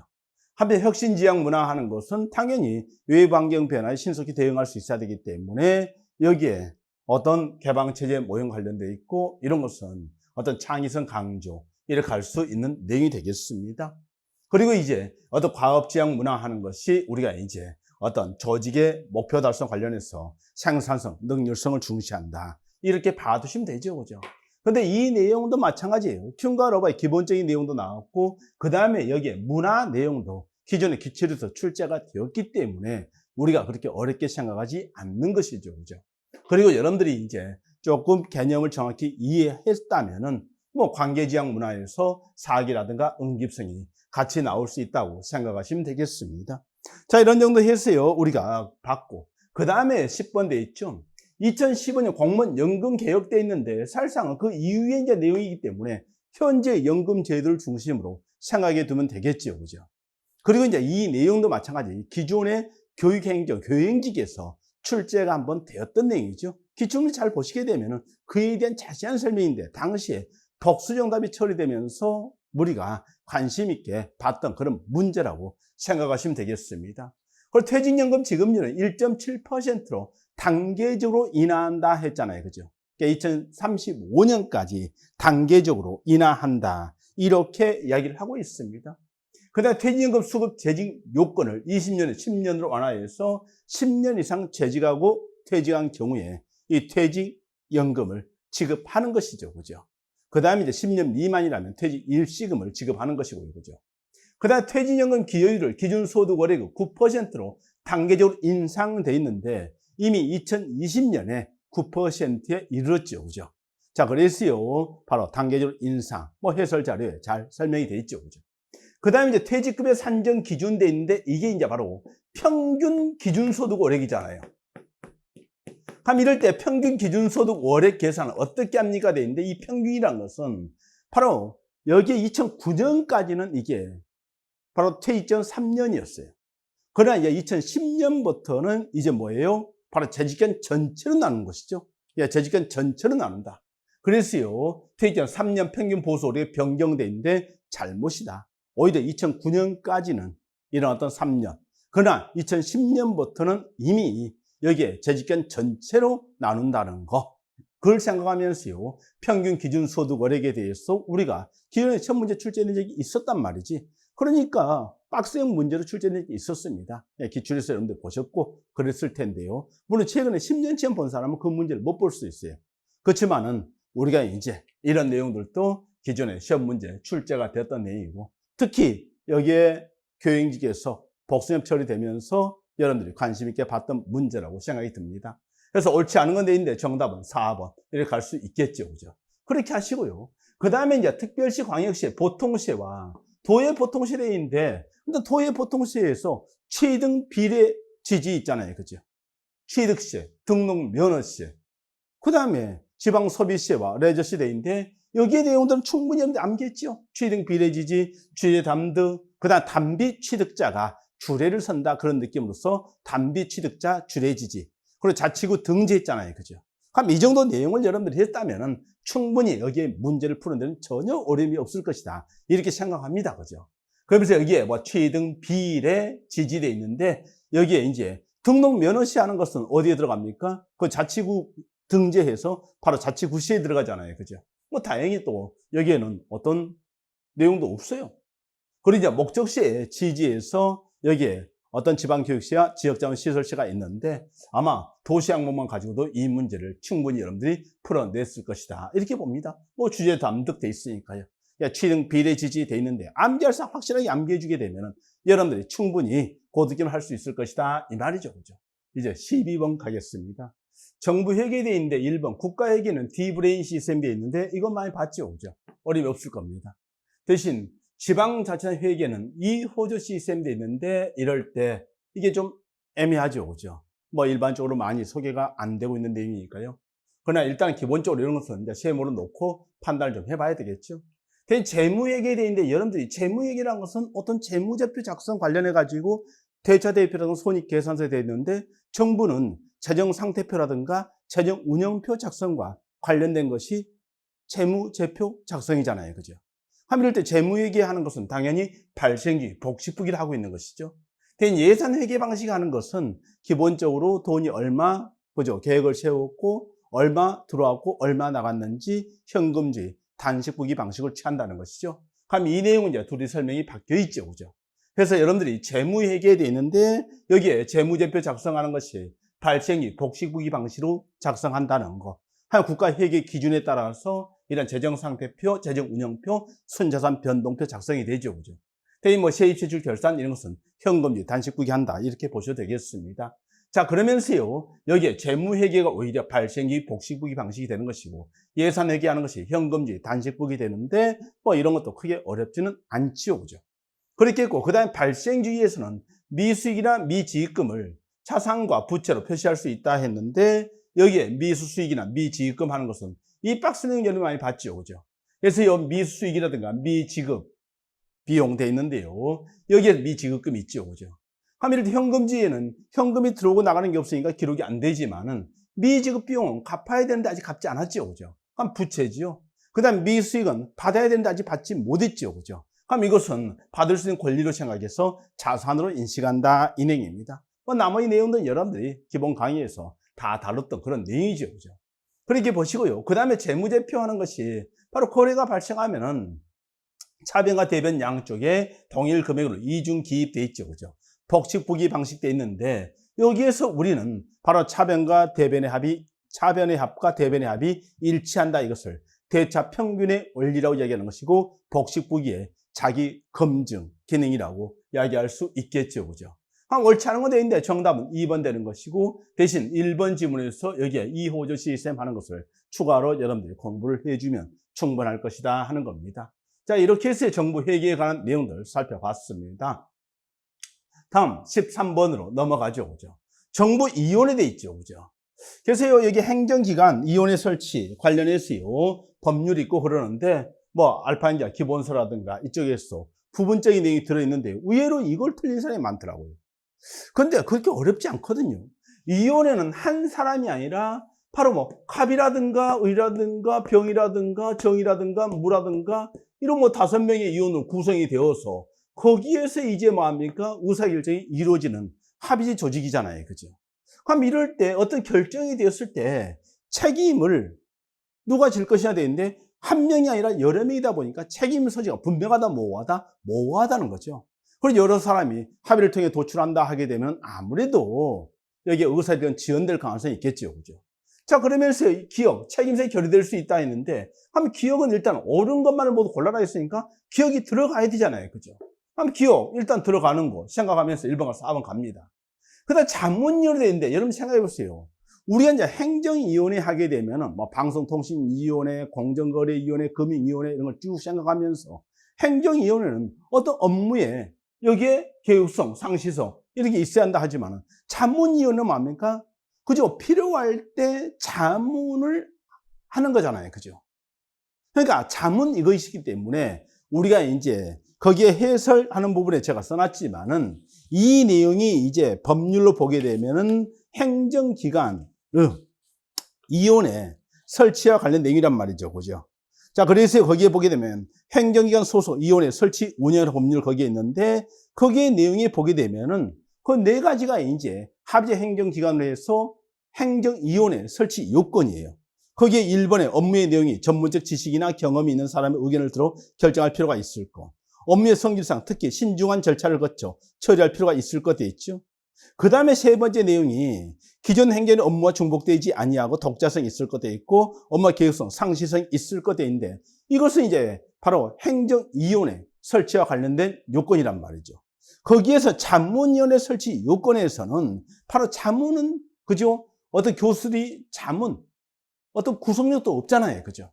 한편 혁신지향 문화 하는 것은 당연히 외부 환경 변화에 신속히 대응할 수 있어야 되기 때문에 여기에 어떤 개방체제 모형 관련되어 있고 이런 것은 어떤 창의성 강조 이렇게 갈 수 있는 내용이 되겠습니다. 그리고 이제 어떤 과업지향 문화 하는 것이 우리가 이제 어떤 조직의 목표 달성 관련해서 생산성, 능률성을 중시한다. 이렇게 봐두시면 되죠. 그죠? 근데 이 내용도 마찬가지예요. 흄과 로바의 기본적인 내용도 나왔고, 그 다음에 여기에 문화 내용도 기존의 기출에서 출제가 되었기 때문에 우리가 그렇게 어렵게 생각하지 않는 것이죠. 그죠? 그리고 여러분들이 이제 조금 개념을 정확히 이해했다면은 뭐 관계지향 문화에서 사기라든가 응집성이 같이 나올 수 있다고 생각하시면 되겠습니다. 자, 이런 정도 해서요, 우리가 봤고. 그 다음에 10번 돼 있죠. 2015년 공무원 연금 개혁돼 있는데 사실상은 그 이후의 이제 내용이기 때문에 현재 연금 제도를 중심으로 생각해 두면 되겠죠. 그죠? 그리고 이제 이 내용도 마찬가지. 기존의 교육행정, 교행직에서 출제가 한번 되었던 내용이죠. 기출을 잘 보시게 되면은 그에 대한 자세한 설명인데, 당시에 복수정답이 처리되면서 우리가 관심 있게 봤던 그런 문제라고 생각하시면 되겠습니다. 그리고 퇴직연금 지급률은 1.7%로 단계적으로 인하한다 했잖아요. 그죠? 그러니까 2035년까지 단계적으로 인하한다. 이렇게 이야기를 하고 있습니다. 그 다음에 퇴직연금 수급 재직 요건을 20년에 10년으로 완화해서 10년 이상 재직하고 퇴직한 경우에 이 퇴직연금을 지급하는 것이죠. 그죠? 그 다음에 이제 10년 미만이라면 퇴직 일시금을 지급하는 것이고요. 그죠? 그 다음에 퇴직연금 기여율을 기준소득 월액의 9%로 단계적으로 인상돼 있는데 이미 2020년에 9%에 이르렀죠. 그죠? 자, 그래서요, 바로 단계적으로 인상, 뭐 해설 자료에 잘 설명이 돼 있죠. 그죠? 그 다음에 이제 퇴직급여 산정 기준돼 있는데 이게 이제 바로 평균 기준소득 월액이잖아요. 그럼 이럴 때 평균 기준소득 월액 계산을 어떻게 합니까? 돼 있는데 이 평균이라는 것은 바로 여기에 2009년까지는 이게 바로 퇴직 전 3년이었어요. 그러나 이제 2010년부터는 이제 뭐예요? 바로 재직견 전체로 나누는 것이죠. 예, 재직견 전체로 나눈다. 그래서요, 퇴직 전 3년 평균 보수월액이 변경돼 있는데 잘못이다. 오히려 2009년까지는 일어났던 3년. 그러나 2010년부터는 이미 여기에 재직견 전체로 나눈다는 거. 그걸 생각하면서요, 평균 기준 소득 월액에 대해서 우리가 기존에 시험 문제 출제된 적이 있었단 말이지. 그러니까 박스형 문제로 출제된 적이 있었습니다. 기출에서 여러분들 보셨고 그랬을 텐데요. 물론 최근에 10년 시험 본 사람은 그 문제를 못 볼 수 있어요. 그렇지만은 우리가 이제 이런 내용들도 기존에 시험 문제 출제가 되었던 내용이고, 특히 여기에 교행직에서 복수형 처리되면서 여러분들이 관심 있게 봤던 문제라고 생각이 듭니다. 그래서 옳지 않은 건 돼 있는데 정답은 4번 이렇게 갈 수 있겠죠. 그죠? 그렇게 하시고요. 그 다음에 이제 특별시, 광역시, 보통시와 도의 보통시대인데, 근데 도의 보통시에서 취등 비례 지지 있잖아요. 그죠? 취득세, 등록 면허세, 그 다음에 지방 소비세와 레저시대인데, 여기에 내용들은 충분히 암겠죠. 취등 비례 지지, 주례 담득, 그 다음 단비 취득자가 주례를 선다. 그런 느낌으로서 단비 취득자 주례 지지. 그리고 자치구 등재 있잖아요. 그죠? 그럼 이 정도 내용을 여러분들이 했다면 충분히 여기에 문제를 푸는 데는 전혀 어려움이 없을 것이다. 이렇게 생각합니다. 그죠? 그러면서 여기에 뭐 취등 비례 지지돼 있는데, 여기에 이제 등록 면허시 하는 것은 어디에 들어갑니까? 그 자치구 등재해서 바로 자치구시에 들어가잖아요. 그죠? 뭐 다행히 또 여기에는 어떤 내용도 없어요. 그리고 이제 목적시에 지지해서 여기에 어떤 지방교육시와 지역자원시설시가 있는데 아마 도시항목만 가지고도 이 문제를 충분히 여러분들이 풀어냈을 것이다. 이렇게 봅니다. 뭐 주제 담득돼 있으니까요. 취등 비례 지지돼 있는데 암기할상 확실하게 암기해주게 되면 여러분들이 충분히 고득점을 할 수 있을 것이다. 이 말이죠. 그죠? 이제 12번 가겠습니다. 정부 회계되어 있는데 1번 국가회계는 디브레인 시스템되어 있는데 이건 많이 봤죠. 그죠? 어려움이 없을 겁니다. 대신 지방자치단 회계는 이 호조 시스템되어 있는데 이럴 때 이게 좀 애매하죠. 그죠? 뭐 일반적으로 많이 소개가 안 되고 있는 내용이니까요. 그러나 일단 기본적으로 이런 것은 이제 세모로 놓고 판단을 좀 해봐야 되겠죠. 대신 재무회계에 되어 있는데 여러분들이 재무회계라는 것은 어떤 재무제표 작성 관련해 가지고 대차대표라든가 손익계산서에 되어 있는데 정부는 재정상태표라든가 재정운영표 작성과 관련된 것이 재무제표 작성이잖아요. 그죠? 이럴 때 재무회계하는 것은 당연히 발생기, 복식부기를 하고 있는 것이죠. 대신 예산회계 방식 하는 것은 기본적으로 돈이 얼마, 그죠? 계획을 세웠고, 얼마 들어왔고, 얼마 나갔는지 현금주의, 단식부기 방식을 취한다는 것이죠. 그럼 이 내용은 이제 둘이 설명이 바뀌어 있죠. 그죠? 그래서 여러분들이 재무회계에 되어 있는데, 여기에 재무제표 작성하는 것이 발생기, 복식부기 방식으로 작성한다는 거. 한 국가회계 기준에 따라서 이런 재정상태표, 재정운영표, 순자산 변동표 작성이 되죠. 그죠? 대신 뭐 세입세출 결산 이런 것은 현금주의 단식부기 한다. 이렇게 보셔도 되겠습니다. 자, 그러면서요, 여기에 재무회계가 오히려 발생기 복식부기 방식이 되는 것이고, 예산회계하는 것이 현금주의 단식부기 되는데, 뭐 이런 것도 크게 어렵지는 않지요, 그죠? 그렇겠고, 그 다음에 발생주의에서는 미수익이나 미지급금을 자산과 부채로 표시할 수 있다 했는데, 여기에 미수수익이나 미지급금 하는 것은 이 박스는 여러분 많이 봤죠, 그죠? 그래서 이 미수수익이라든가 미지급 비용 돼 있는데요. 여기에 미지급금이 있죠, 그죠? 이럴 때 현금주의에는 현금이 들어오고 나가는 게 없으니까 기록이 안 되지만은 미지급 비용은 갚아야 되는데 아직 갚지 않았죠, 그죠? 그럼 부채지요. 그 다음 미수익은 받아야 되는데 아직 받지 못했죠, 그죠? 그럼 이것은 받을 수 있는 권리로 생각해서 자산으로 인식한다, 이 내용입니다. 나머지 내용들은 여러분들이 기본 강의에서 다 다뤘던 그런 내용이죠, 그죠? 그렇게 보시고요. 그 다음에 재무제표하는 것이 바로 거래가 발생하면은 차변과 대변 양쪽에 동일 금액으로 이중 기입돼 있죠, 그죠? 복식부기 방식돼 있는데 여기에서 우리는 바로 차변과 대변의 합이 차변의 합과 대변의 합이 일치한다, 이것을 대차 평균의 원리라고 이야기하는 것이고 복식부기의 자기 검증 기능이라고 이야기할 수 있겠죠, 그죠? 옳지 않은 건 되어 있는데 정답은 2번 되는 것이고, 대신 1번 지문에서 여기에 이호조 시스템 하는 것을 추가로 여러분들이 공부를 해주면 충분할 것이다 하는 겁니다. 자, 이렇게 해서 정부 회계에 관한 내용들 살펴봤습니다. 다음 13번으로 넘어가죠, 그죠? 정부 이혼에 돼 있죠, 그죠? 그래서 여기 행정기관 이혼의 설치 관련해서요, 법률이 있고 그러는데, 뭐 알파인자 기본서라든가 이쪽에서 부분적인 내용이 들어있는데 의외로 이걸 틀린 사람이 많더라고요. 근데 그렇게 어렵지 않거든요. 이혼에는 한 사람이 아니라 바로 뭐 갑이라든가 의라든가 병이라든가 정이라든가 무라든가 이런 뭐 5명의 이혼으로 구성이 되어서 거기에서 이제 뭐합니까? 의사결정이 이루어지는 합의제 조직이잖아요, 그죠? 그럼 이럴 때 어떤 결정이 되었을 때 책임을 누가 질 것이냐 되는데, 한 명이 아니라 여러 명이다 보니까 책임 소지가 분명하다, 모호하다는 거죠. 그리고 여러 사람이 합의를 통해 도출한다 하게 되면 아무래도 여기에 의사결정 지연될 가능성이 있겠죠, 그죠? 자, 그러면서 기억, 책임성이 결여될 수 있다 했는데, 그럼 기억은 일단 옳은 것만을 모두 골라라 했으니까 기억이 들어가야 되잖아요, 그죠? 그럼 기억 일단 들어가는 거 생각하면서 1번과 4번 갑니다. 그 다음 자문위원회 되는데, 여러분 생각해 보세요. 우리가 이제 행정위원회 하게 되면은 뭐 방송통신위원회, 공정거래위원회, 금융위원회 이런 걸 쭉 생각하면서, 행정위원회는 어떤 업무에 여기에 계획성, 상시성 이렇게 있어야 한다 하지만은 자문위원회는 뭡니까? 그죠? 필요할 때 자문을 하는 거잖아요, 그죠? 그러니까 자문 이것이기 때문에 우리가 이제 거기에 해설하는 부분에 제가 써놨지만은 이 내용이 이제 법률로 보게 되면은 행정기관 이혼의 설치와 관련 내용이란 말이죠, 그죠? 자, 그래서 거기에 보게 되면 행정기관 소속 이혼의 설치 운영 법률 거기에 있는데, 거기에 내용이 보게 되면은 그 4가지가 이제 합의제 행정기관으로 해서 행정이혼의 설치 요건이에요. 거기에 1번에 업무의 내용이 전문적 지식이나 경험이 있는 사람의 의견을 들어 결정할 필요가 있을 것. 업무의 성질상 특히 신중한 절차를 거쳐 처리할 필요가 있을 것 되어 있죠. 그 다음에 3번째 내용이 기존 행정의 업무와 중복되지 아니하고 독자성이 있을 것 되어 있고, 업무 계획성, 상시성이 있을 것 되어 있는데, 이것은 이제 바로 행정이혼의 설치와 관련된 요건이란 말이죠. 거기에서 자문위원회 설치 요건에서는 바로 자문은, 그죠? 어떤 교수들이 자문, 어떤 구속력도 없잖아요, 그죠?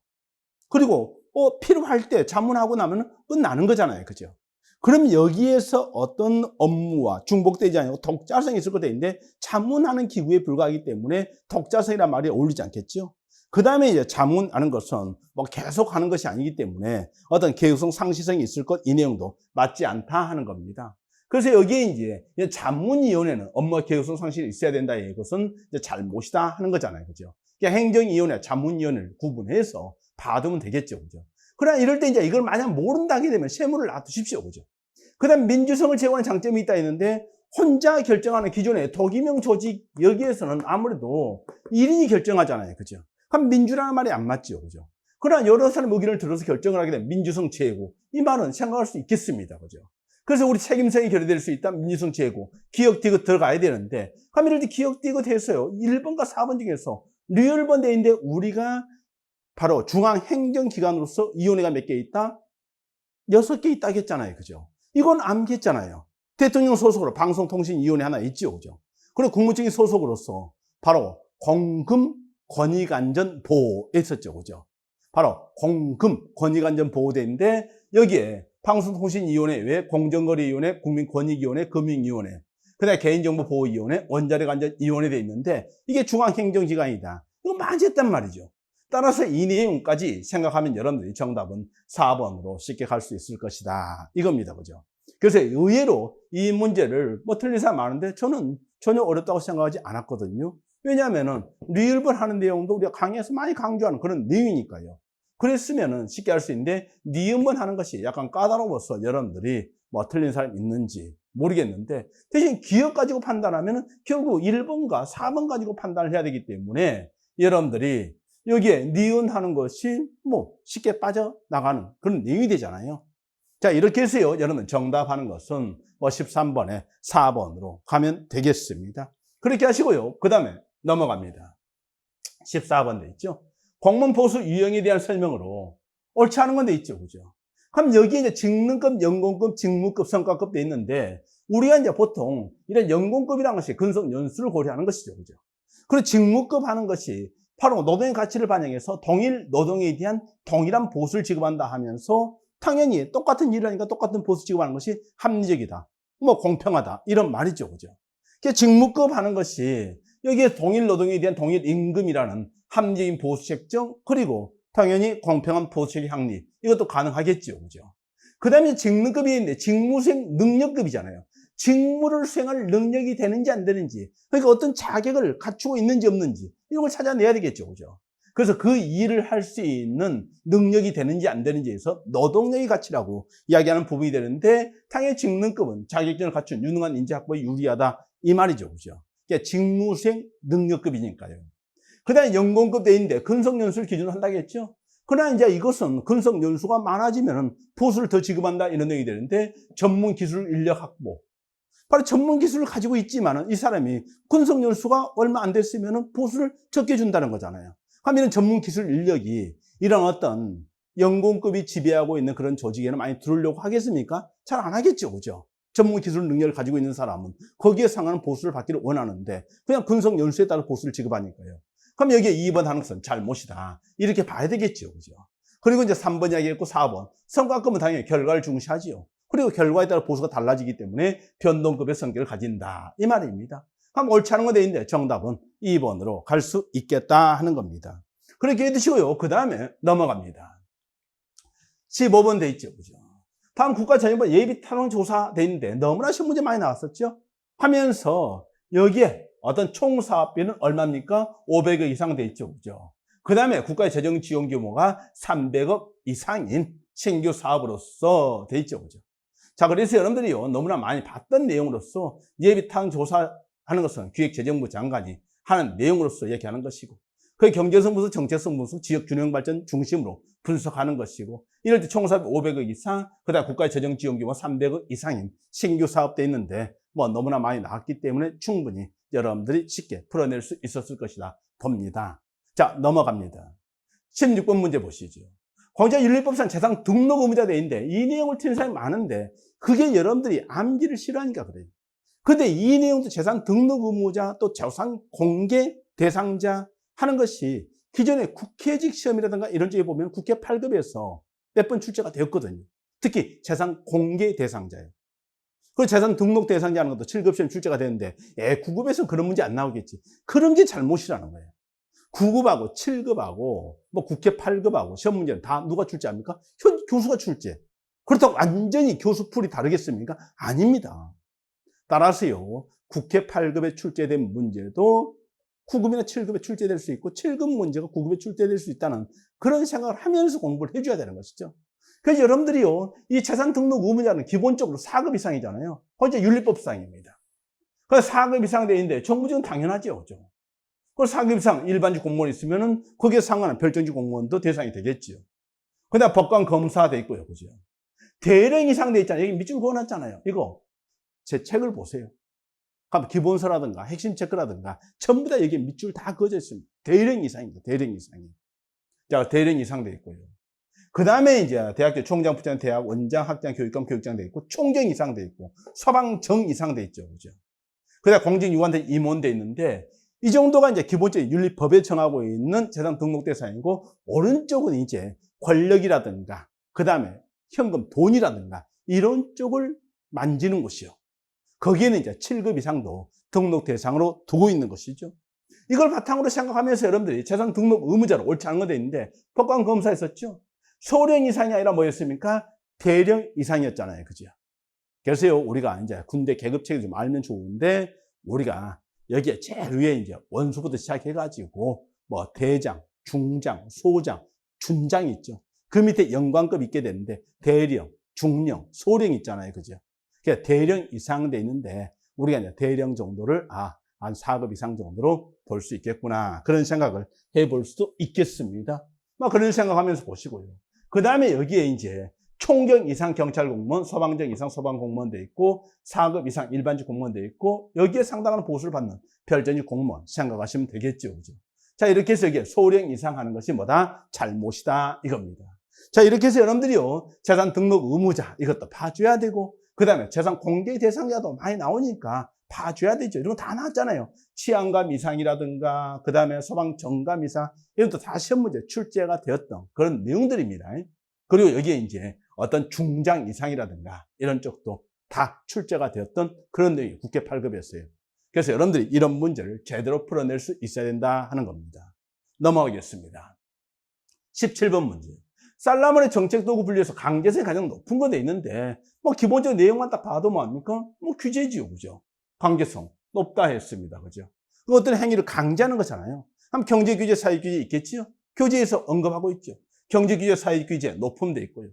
그리고 필요할 때 자문하고 나면 끝나는 거잖아요, 그죠? 그럼 여기에서 어떤 업무와 중복되지 않고 독자성이 있을 것도 있는데, 자문하는 기구에 불과하기 때문에 독자성이란 말이 어울리지 않겠죠? 그 다음에 이제 자문하는 것은 뭐 계속 하는 것이 아니기 때문에 어떤 계획성, 상시성이 있을 것, 이 내용도 맞지 않다 하는 겁니다. 그래서 여기에 이제 자문위원회는 업무 계획성, 상시성이 있어야 된다, 이것은 이제 잘못이다 하는 거잖아요, 그죠? 그러니까 행정위원회, 자문위원회를 구분해서 봐두면 되겠죠, 그죠? 그러나 이럴 때 이제 이걸 만약 모른다 하게 되면 세무를 놔두십시오, 그죠? 그 다음 민주성을 제공하는 장점이 있다 했는데, 혼자 결정하는 기존의 도기명 조직, 여기에서는 아무래도 1인이 결정하잖아요, 그죠? 그럼 민주라는 말이 안 맞죠, 그죠? 그러나 여러 사람 의견을 들어서 결정을 하게 되면 민주성 최고, 이 말은 생각할 수 있겠습니다, 그죠? 그래서 우리 책임성이 결여될 수 있다, 민주성 최고, 기억, 디귿 들어가야 되는데, 그럼 이럴 때 기억, 디귿 해서요, 1번과 4번 중에서 리얼번 데인데 우리가 바로 중앙행정기관으로서 위원회가 몇 개 있다? 6개 있다 했잖아요, 그죠? 이건 암기했잖아요. 대통령 소속으로 방송통신위원회 하나 있죠, 그죠? 그리고 국무총리 소속으로서 바로 공금 권익안전보호에 있었죠. 그죠? 바로 공금 권익안전보호대인데 여기에 방송통신위원회 외에 공정거래위원회, 국민권익위원회, 금융위원회, 그다음에 개인정보보호위원회, 원자력안전위원회 돼 있는데 이게 중앙행정기관이다. 이거 맞았단 말이죠. 따라서 이 내용까지 생각하면 여러분들이 정답은 4번으로 쉽게 갈 수 있을 것이다. 이겁니다. 그죠? 그래서 의외로 이 문제를 뭐 틀린 사람 많은데 저는 전혀 어렵다고 생각하지 않았거든요. 왜냐하면은 리을번 하는 내용도 우리가 강의에서 많이 강조하는 그런 내용이니까요. 그랬으면은 쉽게 할 수 있는데 니은번 하는 것이 약간 까다로워서 여러분들이 뭐 틀린 사람 있는지 모르겠는데 대신 기억 가지고 판단하면은 결국 1번과 4번 가지고 판단을 해야 되기 때문에 여러분들이 여기에 니은 하는 것이 뭐 쉽게 빠져나가는 그런 내용이 되잖아요. 자, 이렇게 해서요, 여러분 정답하는 것은 뭐 13번에 4번으로 가면 되겠습니다. 그렇게 하시고요. 그 다음에 넘어갑니다. 14번 돼 있죠. 공무원 보수 유형에 대한 설명으로 옳지 않은 건 돼 있죠. 그죠? 그럼 여기에 이제 직능급, 연공급, 직무급, 성과급 돼 있는데 우리가 이제 보통 이런 연공급이라는 것이 근속 연수를 고려하는 것이죠. 그죠? 그리고 직무급 하는 것이 바로 노동의 가치를 반영해서 동일 노동에 대한 동일한 보수를 지급한다 하면서 당연히 똑같은 일을 하니까 똑같은 보수 지급하는 것이 합리적이다. 뭐 공평하다. 이런 말이죠. 그죠? 직무급 하는 것이 여기에 동일 노동에 대한 동일 임금이라는 합리적인 보수 책정, 그리고 당연히 공평한 보수의 확립. 이것도 가능하겠죠. 그죠? 그 다음에 직능급이 있는데 직무수행 능력급이잖아요. 직무를 수행할 능력이 되는지 안 되는지, 그러니까 어떤 자격을 갖추고 있는지 없는지 이런 걸 찾아내야 되겠죠. 그죠? 그래서 그 일을 할 수 있는 능력이 되는지 안 되는지에서 노동력의 가치라고 이야기하는 부분이 되는데 당연히 직능급은 자격증을 갖춘 유능한 인재 확보에 유리하다 이 말이죠. 그죠? 그러니까 직무수행 능력급이니까요. 그 다음에 연공급 돼 있는데 근속연수를 기준으로 한다고 했죠. 그러나 이제 이것은 근속연수가 많아지면 보수를 더 지급한다 이런 내용이 되는데 전문기술 인력 확보. 바로 전문기술을 가지고 있지만 이 사람이 근속연수가 얼마 안 됐으면 보수를 적게 준다는 거잖아요. 그럼 이런 전문기술 인력이 이런 어떤 연공급이 지배하고 있는 그런 조직에는 많이 들어오려고 하겠습니까? 잘 안 하겠죠. 그죠? 전문기술 능력을 가지고 있는 사람은 거기에 상하는 보수를 받기를 원하는데 그냥 근속연수에 따라 보수를 지급하니까요. 그럼 여기에 2번 하는 것은 잘못이다. 이렇게 봐야 되겠죠. 그죠? 그리고 이제 3번 이야기했고 4번. 성과급은 당연히 결과를 중시하지요. 그리고 결과에 따라 보수가 달라지기 때문에 변동급의 성격을 가진다. 이 말입니다. 그럼 옳지 않은 거 돼 있는데 정답은 2번으로 갈 수 있겠다 하는 겁니다. 그렇게 해두시고요. 그 다음에 넘어갑니다. 15번 돼 있죠. 그죠? 다음 국가전형법 예비탄원조사 돼 있는데 너무나 시험 문제 많이 나왔었죠? 하면서 여기에 어떤 총 사업비는 얼마입니까? 500억 이상 돼 있죠. 그죠? 그 다음에 국가의 재정 지원 규모가 300억 이상인 신규 사업으로서 돼 있죠. 그죠? 자, 그래서 여러분들이요, 너무나 많이 봤던 내용으로서 예비탄원 조사하는 것은 기획재정부 장관이 하는 내용으로서 얘기하는 것이고, 그 경제성 분석, 정책성 분석, 지역균형발전 중심으로 분석하는 것이고, 이럴 때 총사업 500억 이상, 그 다음 국가의 재정 지원 규모 300억 이상인 신규 사업돼 있는데, 뭐 너무나 많이 나왔기 때문에 충분히 여러분들이 쉽게 풀어낼 수 있었을 것이다 봅니다. 자, 넘어갑니다. 16번 문제 보시죠. 공직윤리법상 재산 등록 의무자 돼 있는데 이 내용을 틀린 사람이 많은데 그게 여러분들이 암기를 싫어하니까 그래요. 근데 이 내용도 재산 등록 의무자 또 재산 공개 대상자 하는 것이 기존에 국회직 시험이라든가 이런 쪽에 보면 국회 8급에서 몇 번 출제가 되었거든요. 특히 재산 공개 대상자예요. 그 재산 등록 대상자 하는 것도 7급 시험 출제가 되는데 9급에서 그런 문제 안 나오겠지. 그런 게 잘못이라는 거예요. 9급하고 7급하고 뭐 국회 8급하고 시험 문제는 다 누가 출제합니까? 교수가 출제. 그렇다고 완전히 교수풀이 다르겠습니까? 아닙니다. 따라서요, 국회 8급에 출제된 문제도 9급이나 7급에 출제될 수 있고 7급 문제가 9급에 출제될 수 있다는 그런 생각을 하면서 공부를 해줘야 되는 것이죠. 그래서 여러분들이요, 이 재산 등록 의무자는 기본적으로 4급 이상이잖아요. 혼자 윤리법상입니다. 그래서 4급 이상 돼 있는데 정부직은 당연하죠. 그죠? 그리고 4급 이상 일반직 공무원이 있으면은 거기에 상관한 별정직 공무원도 대상이 되겠죠. 그 다음 법관 검사 돼 있고요. 그죠? 대령 이상 돼 있잖아요. 여기 밑줄 그어놨잖아요. 이거 제 책을 보세요. 그럼 기본서라든가 핵심 체크라든가 전부 다 여기 밑줄 다 그어져 있습니다. 대령 이상입니다. 대령 이상이에요. 자, 대령 이상 돼 있고요. 그 다음에 이제 대학교 총장, 부장, 대학 원장, 학장, 교육감, 교육장 돼 있고 총장 이상 돼 있고 서방정 이상 돼 있죠. 그죠? 그다음 공직유관대 임원대 있는데 이 정도가 이제 기본적인 윤리법에 정하고 있는 재산 등록 대상이고 오른쪽은 이제 권력이라든가 그다음에 현금 돈이라든가 이런 쪽을 만지는 곳이요. 거기에는 이제 7급 이상도 등록 대상으로 두고 있는 것이죠. 이걸 바탕으로 생각하면서 여러분들이 재산 등록 의무자로 옳지 않은 거 돼 있는데 법관 검사했었죠. 소령 이상이 아니라 뭐였습니까? 대령 이상이었잖아요. 그죠? 그래서요, 우리가 이제 군대 계급체계 좀 알면 좋은데, 우리가 여기에 제일 위에 이제 원수부터 시작해가지고, 뭐, 대장, 중장, 소장, 춘장이 있죠. 그 밑에 영관급 있게 되는데, 대령, 중령, 소령 있잖아요. 그죠? 그러니까 대령 이상 돼 있는데, 우리가 이제 대령 정도를, 한 4급 이상 정도로 볼 수 있겠구나. 그런 생각을 해볼 수도 있겠습니다. 뭐, 그런 생각하면서 보시고요. 그 다음에 여기에 이제, 총경 이상 경찰 공무원, 소방장 이상 소방 공무원 돼 있고 4급 이상 일반직 공무원 돼 있고 여기에 상당한 보수를 받는 별전직 공무원 생각하시면 되겠죠. 그죠? 자, 이렇게 해서 여기에 소령 이상 하는 것이 뭐다? 잘못이다 이겁니다. 자, 이렇게 해서 여러분들이요. 재산 등록 의무자 이것도 봐줘야 되고 그다음에 재산 공개 대상자도 많이 나오니까 봐줘야 되죠. 이런 거 다 나왔잖아요. 치안감 이상이라든가 그다음에 소방 정감 이상 이것도 다 시험 문제 출제가 되었던 그런 내용들입니다. 그리고 여기에 이제 어떤 중장 이상이라든가 이런 쪽도 다 출제가 되었던 그런 내용이 국회 8급이었어요. 그래서 여러분들이 이런 문제를 제대로 풀어낼 수 있어야 된다 하는 겁니다. 넘어가겠습니다. 17번 문제. 살라몬의 정책도구 분류에서 강제성이 가장 높은 거 돼 있는데 뭐 기본적인 내용만 딱 봐도 뭐합니까? 뭐 규제지요. 그죠? 강제성 높다 했습니다. 그죠? 그 어떤 행위를 강제하는 거잖아요. 그럼 경제규제, 사회규제 있겠지요? 교재에서 언급하고 있죠. 경제규제, 사회규제 높음 돼 있고요.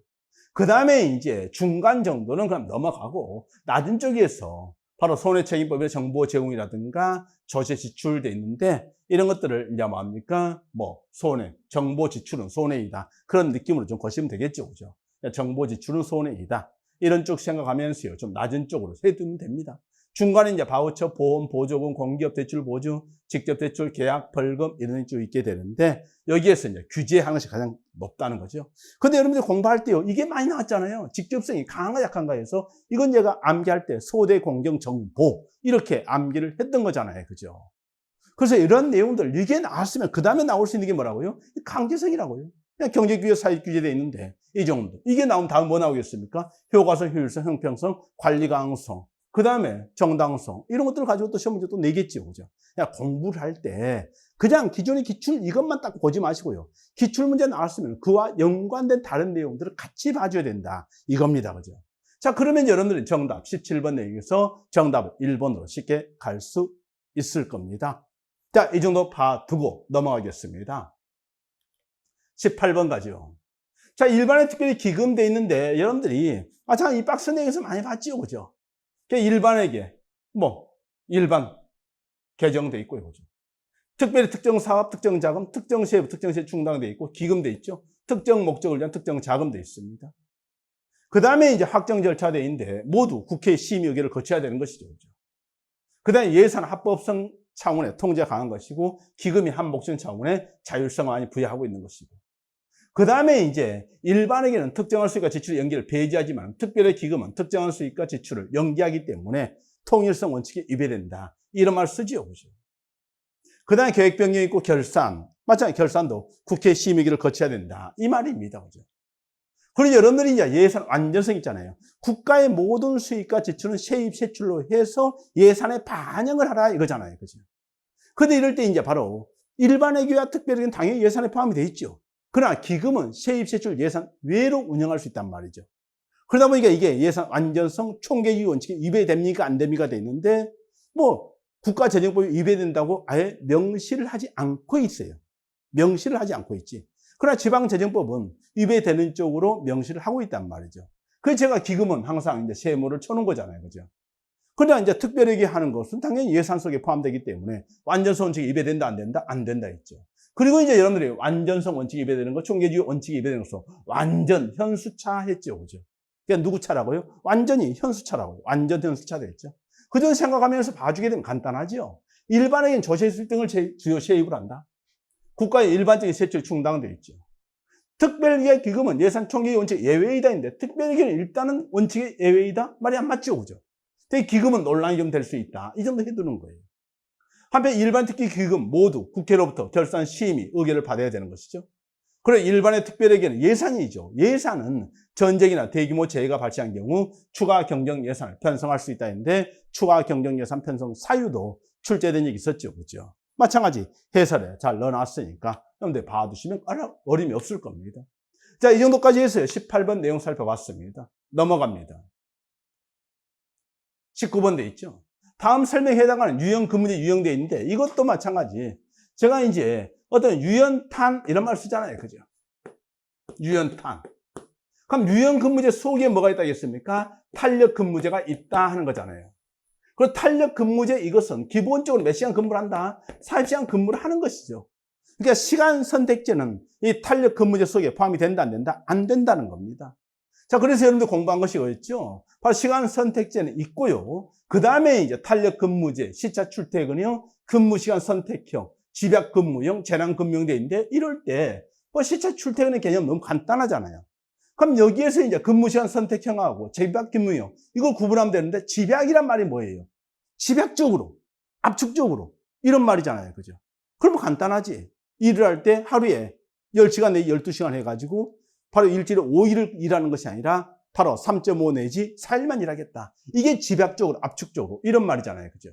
그 다음에 이제 중간 정도는 그럼 넘어가고 낮은 쪽에서 바로 손해책임법의 정보 제공이라든가 조세 지출 돼 있는데 이런 것들을 이제 뭐합니까? 뭐 손해, 정보 지출은 손해이다. 그런 느낌으로 좀 거시면 되겠죠. 그죠? 정보 지출은 손해이다. 이런 쪽 생각하면서요. 좀 낮은 쪽으로 세두면 됩니다. 중간에 이제 바우처, 보험, 보조금, 공기업 대출 보증, 직접 대출, 계약, 벌금 이런 쪽 있게 되는데 여기에서 이제 규제하는 것이 가장 높다는 거죠. 근데 여러분들 공부할 때요. 이게 많이 나왔잖아요. 직접성이 강한가 약한가 해서 이건 제가 암기할 때 소대, 공경, 정보 이렇게 암기를 했던 거잖아요. 그죠? 그래서 이런 내용들 이게 나왔으면 그 다음에 나올 수 있는 게 뭐라고요? 강제성이라고요. 그냥 경제규제, 사회규제돼 있는데 이 정도. 이게 나오면 다음 뭐 나오겠습니까? 효과성, 효율성, 형평성, 관리 가능성. 그 다음에 정당성 이런 것들을 가지고 또 시험 문제 또 내겠죠. 그죠? 그냥 공부를 할 때 그냥 기존의 기출 이것만 딱 보지 마시고요. 기출 문제 나왔으면 그와 연관된 다른 내용들을 같이 봐줘야 된다. 이겁니다. 그죠? 자, 그러면 여러분들은 정답 17번 내용에서 정답을 1번으로 쉽게 갈 수 있을 겁니다. 자, 이 정도 봐두고 넘어가겠습니다. 18번 가죠. 자, 일반에 특별히 기금돼 있는데 여러분들이 자, 이 박스 내에서 많이 봤죠. 그죠? 일반에게 일반 개정돼 있고요. 그죠? 특별히 특정 사업, 특정 자금, 특정 세부, 특정 세 충당돼 있고 기금돼 있죠. 특정 목적을 위한 특정 자금돼 있습니다. 그 다음에 이제 확정 절차돼 있는데 모두 국회 심의 의결을 거쳐야 되는 것이죠. 그죠? 그 다음에 예산 합법성 차원의 통제가 강한 것이고 기금이 한목적 차원의 자율성을 많이 부여하고 있는 것이고 그 다음에 이제 일반에게는 특정한 수익과 지출 연기를 배제하지만 특별히 기금은 특정한 수익과 지출을 연기하기 때문에 통일성 원칙에 위배된다. 이런 말 쓰지요. 그죠? 그 다음에 계획 변경이 있고 결산. 마찬가지 결산도 국회 심의기를 거쳐야 된다. 이 말입니다. 그죠? 그리고 여러분들이 이제 예산 완전성 있잖아요. 국가의 모든 수익과 지출은 세입 세출로 해서 예산에 반영을 하라 이거잖아요. 그죠? 근데 이럴 때 이제 바로 일반회계와 특별회계는 당연히 예산에 포함이 돼 있죠. 그러나 기금은 세입 세출 예산 외로 운영할 수 있단 말이죠. 그러다 보니까 이게 예산 완전성 총계기 원칙에 위배됩니까 안 됩니까 돼 있는데 국가재정법이 위배된다고 아예 명시를 하지 않고 있어요. 명시를 하지 않고 있지. 그러나 지방재정법은 위배되는 쪽으로 명시를 하고 있단 말이죠. 그래서 제가 기금은 항상 이제 세무를 쳐놓은 거잖아요. 그죠? 그러나 이제 특별회계 하는 것은 당연히 예산 속에 포함되기 때문에 완전성 원칙이 위배된다 안 된다? 안 된다 했죠. 그리고 이제 여러분들이 완전성 원칙이 위배되는 거, 총계주의 원칙이 위배되는 것은 완전 현수차 했죠. 그죠? 그러니까 누구 차라고요? 완전히 현수차라고요. 완전 현수차 됐죠. 그 점 생각하면서 봐주게 되면 간단하죠. 일반에게는 조세수 등을 주요 세입을 한다. 국가의 일반적인 세출 충당되어 있죠. 특별회계 기금은 예산 총계기 원칙 예외이다 했는데 특별회계는 일단은 원칙의 예외이다? 말이 안 맞죠. 그죠? 특히 기금은 논란이 좀 될 수 있다. 이 정도 해두는 거예요. 한편 일반 특기 기금 모두 국회로부터 결산 심의 의결을 받아야 되는 것이죠. 그리고 일반의 특별회계는 예산이죠. 예산은 전쟁이나 대규모 재해가 발생한 경우 추가 경정 예산을 편성할 수 있다 했는데 추가 경정 예산 편성 사유도 출제된 적이 있었죠. 그죠? 마찬가지 해설에 잘 넣어놨으니까 여러분들 봐두시면 어림이 없을 겁니다. 자, 이 정도까지 해서요. 18번 내용 살펴봤습니다. 넘어갑니다. 19번 돼 있죠. 다음 설명에 해당하는 유형 근무제 유형되어 있는데 이것도 마찬가지. 제가 이제 어떤 유연탄 이런 말 쓰잖아요. 그죠? 유연탄. 그럼 유형 근무제 속에 뭐가 있다겠습니까? 탄력 근무제가 있다 하는 거잖아요. 그리고 탄력 근무제 이것은 기본적으로 몇 시간 근무를 한다? 40시간 근무를 하는 것이죠. 그러니까 시간 선택제는 이 탄력 근무제 속에 포함이 된다, 안 된다? 안 된다는 겁니다. 자, 그래서 여러분들 공부한 것이 뭐였죠? 바로 시간 선택제는 있고요. 그 다음에 이제 탄력 근무제, 시차 출퇴근형, 근무시간 선택형, 집약 근무형, 재난 근무형 돼 있는데 이럴 때 뭐 시차 출퇴근의 개념 너무 간단하잖아요. 그럼 여기에서 이제 근무시간 선택형하고 집약 근무형 이걸 구분하면 되는데 집약이란 말이 뭐예요? 집약적으로, 압축적으로 이런 말이잖아요. 그죠? 그러면 간단하지. 일을 할 때 하루에 10시간 내지 12시간 해가지고 바로 일주일에 5일을 일하는 것이 아니라 바로 3.5 내지 4일만 일하겠다. 이게 집약적으로, 압축적으로 이런 말이잖아요. 그죠?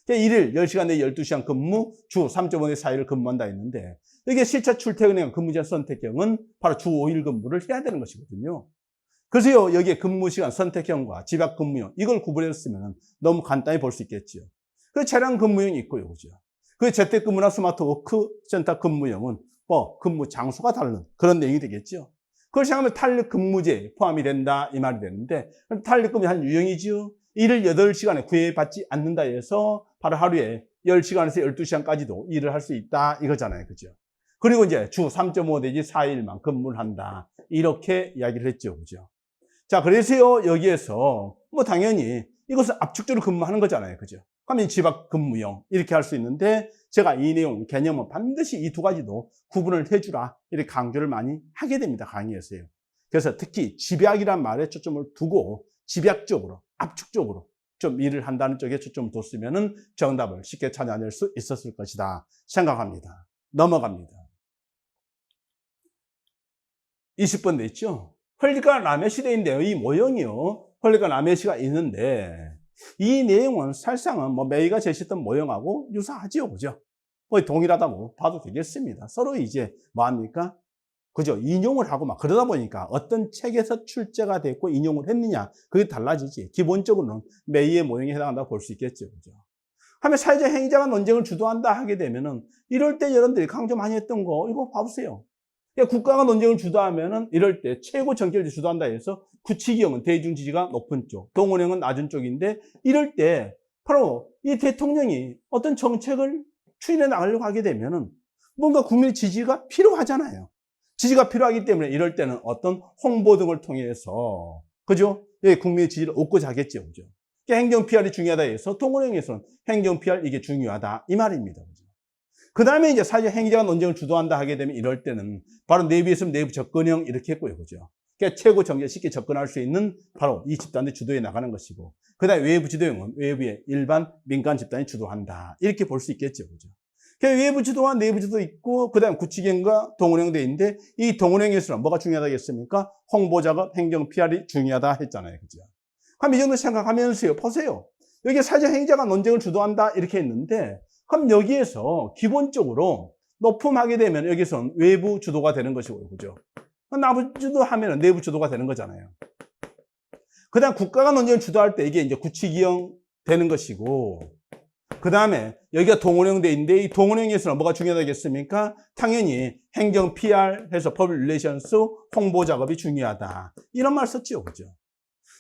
일일 10시간 내지 12시간 근무, 주 3.5 내지 4일을 근무한다 했는데 이게 시차 출퇴근형 근무시간 선택형은 바로 주 5일 근무를 해야 되는 것이거든요. 그래서요, 여기에 근무시간 선택형과 집약 근무형 이걸 구분했으면 너무 간단히 볼 수 있겠죠. 그 차량 근무형이 있고요. 그죠? 그 재택근무나 스마트워크 센터 근무형은 뭐 근무 장소가 다른 그런 내용이 되겠죠. 그걸 생각하면 탄력 근무제에 포함이 된다 이 말이 되는데 탄력 근무 한 유형이죠. 일을 8시간에 구애받지 않는다 해서 바로 하루에 10시간에서 12시간까지도 일을 할 수 있다 이거잖아요. 그죠? 그리고 이제 주 3.5 내지 4일만 근무를 한다. 이렇게 이야기를 했죠. 그죠? 자, 그래서요, 여기에서 뭐 당연히 이것은 압축적으로 근무하는 거잖아요. 그죠? 그러면 집약 근무형 이렇게 할 수 있는데 제가 이 내용, 개념은 반드시 이 두 가지도 구분을 해주라 이렇게 강조를 많이 하게 됩니다. 강의에서요. 그래서 특히 집약이란 말에 초점을 두고 집약적으로, 압축적으로 좀 일을 한다는 쪽에 초점을 뒀으면 정답을 쉽게 찾아낼 수 있었을 것이다 생각합니다. 넘어갑니다. 20번 돼 있죠? 헐리가 라메시 돼 있는데요. 이 모형이요. 헐리가 라메시가 있는데 이 내용은 사실상은 뭐 메이가 제시했던 모형하고 유사하지요. 그죠? 거의 동일하다고 봐도 되겠습니다. 서로 이제 뭐합니까? 그죠? 인용을 하고 막 그러다 보니까 어떤 책에서 출제가 됐고 인용을 했느냐 그게 달라지지. 기본적으로는 메이의 모형에 해당한다고 볼 수 있겠죠. 그죠? 하면 사회적 행위자가 논쟁을 주도한다 하게 되면은 이럴 때 여러분들이 강조 많이 했던 거 이거 봐보세요. 그러니까 국가가 논쟁을 주도하면은 이럴 때 최고 정결을 주도한다 해서 구치기형은 대중 지지가 높은 쪽, 동원형은 낮은 쪽인데 이럴 때 바로 이 대통령이 어떤 정책을 추진해 나가려고 하게 되면은 뭔가 국민의 지지가 필요하잖아요. 지지가 필요하기 때문에 이럴 때는 어떤 홍보 등을 통해서 그죠? 예, 국민의 지지를 얻고자 하겠죠. 그죠? 그러니까 행정 PR이 중요하다 해서 동원형에서는 행정 PR 이게 중요하다 이 말입니다. 그죠? 그 다음에 이제 사회적 행위자가 논쟁을 주도한다 하게 되면 이럴 때는 바로 내부에서는 내부 접근형 이렇게 했고요. 그죠? 그러니까 최고 정계에 쉽게 접근할 수 있는 바로 이 집단의 주도에 나가는 것이고 그 다음에 외부 주도형은 외부의 일반 민간 집단이 주도한다. 이렇게 볼 수 있겠죠. 그죠? 그러니까 외부 주도와 내부 주도 있고 그 다음 구치경과 동원형 돼 있는데 이 동원형에서는 뭐가 중요하다겠습니까? 홍보 작업, 행정 PR이 중요하다 했잖아요. 그죠? 그럼 이 정도 생각하면서요. 보세요. 여기 사회적 행위자가 논쟁을 주도한다 이렇게 했는데 그럼 여기에서 기본적으로 높음하게 되면 여기서는 외부 주도가 되는 것이고요. 그죠? 내부 주도하면 내부 주도가 되는 거잖아요. 그 다음 국가가 논쟁을 주도할 때 이게 이제 구치기형 되는 것이고 그 다음에 여기가 동원형 돼 있는데 이 동원형에서는 뭐가 중요하겠습니까? 당연히 행정 PR 해서 퍼블릭 릴레이션스 홍보 작업이 중요하다. 이런 말 썼죠. 그죠?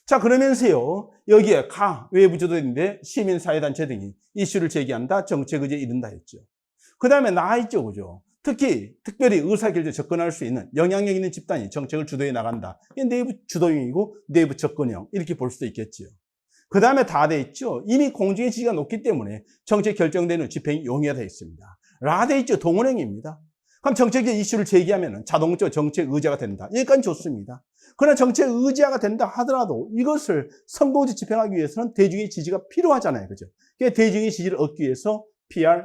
자, 그러면서요, 여기에 외부 주도인데 시민사회단체 등이 이슈를 제기한다, 정책 의제에 이른다 했죠. 그 다음에 나와 있죠, 그죠? 특별히 의사결정에 접근할 수 있는 영향력 있는 집단이 정책을 주도해 나간다. 이게 내부 주도형이고 내부 접근형 이렇게 볼 수도 있겠죠. 그 다음에 다 돼 있죠. 이미 공중의 지지가 높기 때문에 정책 결정되는 집행이 용이하다 있습니다. 라 돼 있죠. 동원형입니다. 그럼 정책의 이슈를 제기하면 자동적으로 정책 의제가 된다. 여기까지 좋습니다. 그러나 정치의 의지화가 된다 하더라도 이것을 성공적으로 집행하기 위해서는 대중의 지지가 필요하잖아요. 그죠? 대중의 지지를 얻기 위해서 PR,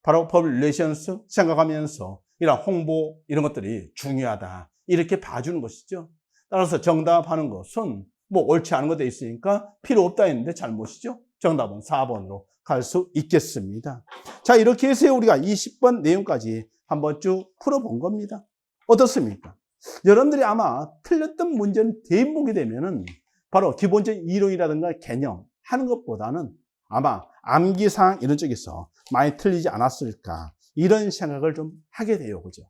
바로 퍼블릭 릴레이션스 생각하면서 이런 홍보 이런 것들이 중요하다. 이렇게 봐주는 것이죠. 따라서 정답하는 것은 뭐 옳지 않은 것도 있으니까 필요 없다 했는데 잘못이죠. 정답은 4번으로 갈 수 있겠습니다. 자, 이렇게 해서 우리가 20번 내용까지 한번 쭉 풀어본 겁니다. 어떻습니까? 여러분들이 아마 틀렸던 문제는 대부분 보게 되면은 바로 기본적인 이론이라든가 개념 하는 것보다는 아마 암기사항 이런 쪽에서 많이 틀리지 않았을까 이런 생각을 좀 하게 돼요. 그죠?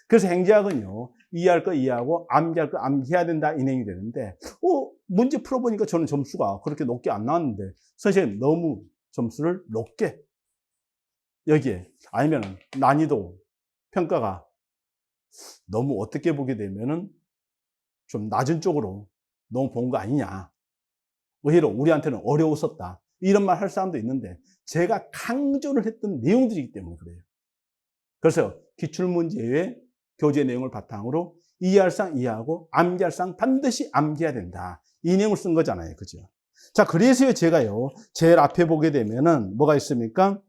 그래서 행제학은요, 이해할 거 이해하고 암기할 거 암기해야 된다 이 내용이 되는데 문제 풀어보니까 저는 점수가 그렇게 높게 안 나왔는데 선생님 너무 점수를 높게 여기에 아니면 난이도 평가가 너무 어떻게 보게 되면은 좀 낮은 쪽으로 너무 본 거 아니냐. 오히려 우리한테는 어려웠었다. 이런 말 할 사람도 있는데 제가 강조를 했던 내용들이기 때문에 그래요. 그래서 기출문제의 교재 내용을 바탕으로 이해할 사항 이해하고 암기할 사항 반드시 암기해야 된다. 이 내용을 쓴 거잖아요. 그죠? 자, 그래서요 제가요 제일 앞에 보게 되면은 뭐가 있습니까?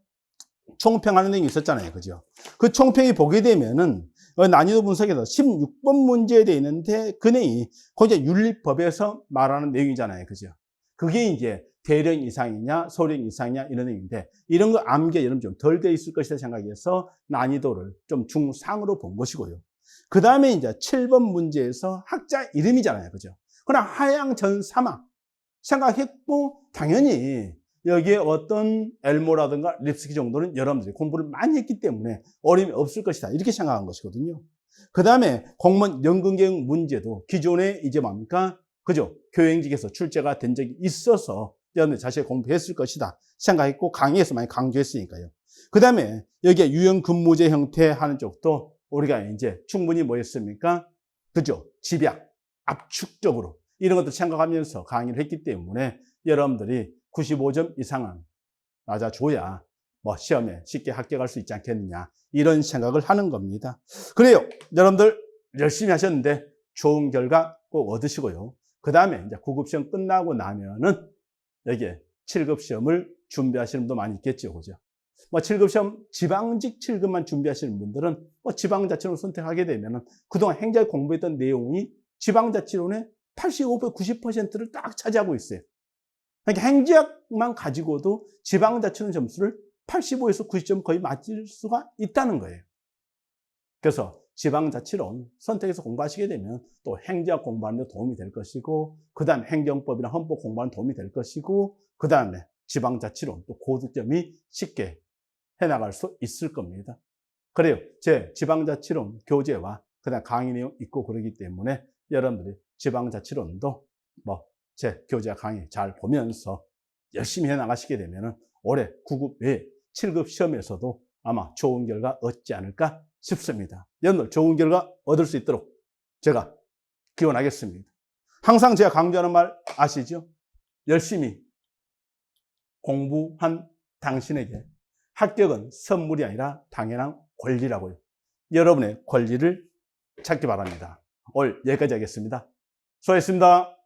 총평하는 내용이 있었잖아요. 그죠? 그 총평이 보게 되면은 난이도 분석에서 16번 문제에 되어 있는데 그 내용이 거기 윤리법에서 말하는 내용이잖아요. 그죠? 그게 이제 대령 이상이냐 소령 이상이냐 이런 내용인데 이런 거 암기에 여러분 좀 덜 돼 있을 것이다 생각해서 난이도를 좀 중상으로 본 것이고요. 그 다음에 이제 7번 문제에서 학자 이름이잖아요. 그죠? 그러나 하양 전 사막 생각했고 당연히 여기에 어떤 엘모라든가 립스키 정도는 여러분들이 공부를 많이 했기 때문에 어려움이 없을 것이다. 이렇게 생각한 것이거든요. 그 다음에 공무원 연금개혁 문제도 기존에 이제 뭡니까? 그죠? 교행직에서 출제가 된 적이 있어서 여러분들 자신이 공부했을 것이다. 생각했고 강의에서 많이 강조했으니까요. 그 다음에 여기에 유형 근무제 형태 하는 쪽도 우리가 이제 충분히 뭐 했습니까? 그죠? 집약, 압축적으로 이런 것도 생각하면서 강의를 했기 때문에 여러분들이 95점 이상은 맞아줘야 뭐 시험에 쉽게 합격할 수 있지 않겠느냐 이런 생각을 하는 겁니다. 그래요. 여러분들 열심히 하셨는데 좋은 결과 꼭 얻으시고요. 그 다음에 이제 9급 시험 끝나고 나면은 여기에 7급 시험을 준비하시는 분도 많이 있겠죠. 그죠? 뭐 7급 시험 지방직 7급만 준비하시는 분들은 뭐 지방자치론 선택하게 되면은 그동안 행자에 공부했던 내용이 지방자치론의 85%, 90%를 딱 차지하고 있어요. 그러니까 행제학만 가지고도 지방자치론 점수를 85에서 90점 거의 맞을 수가 있다는 거예요. 그래서 지방자치론 선택해서 공부하시게 되면 또 행제학 공부하는 데 도움이 될 것이고 그 다음에 행정법이나 헌법 공부하는 데 도움이 될 것이고 그 다음에 지방자치론 또 고득점이 쉽게 해나갈 수 있을 겁니다. 그래요. 제 지방자치론 교재와 그 다음 강의 내용 있고 그러기 때문에 여러분들이 지방자치론도 뭐 제 교재와 강의 잘 보면서 열심히 해나가시게 되면 올해 9급 외에 7급 시험에서도 아마 좋은 결과 얻지 않을까 싶습니다. 여러분들 좋은 결과 얻을 수 있도록 제가 기원하겠습니다. 항상 제가 강조하는 말 아시죠? 열심히 공부한 당신에게 합격은 선물이 아니라 당연한 권리라고요. 여러분의 권리를 찾기 바랍니다. 오늘 여기까지 하겠습니다. 수고하셨습니다.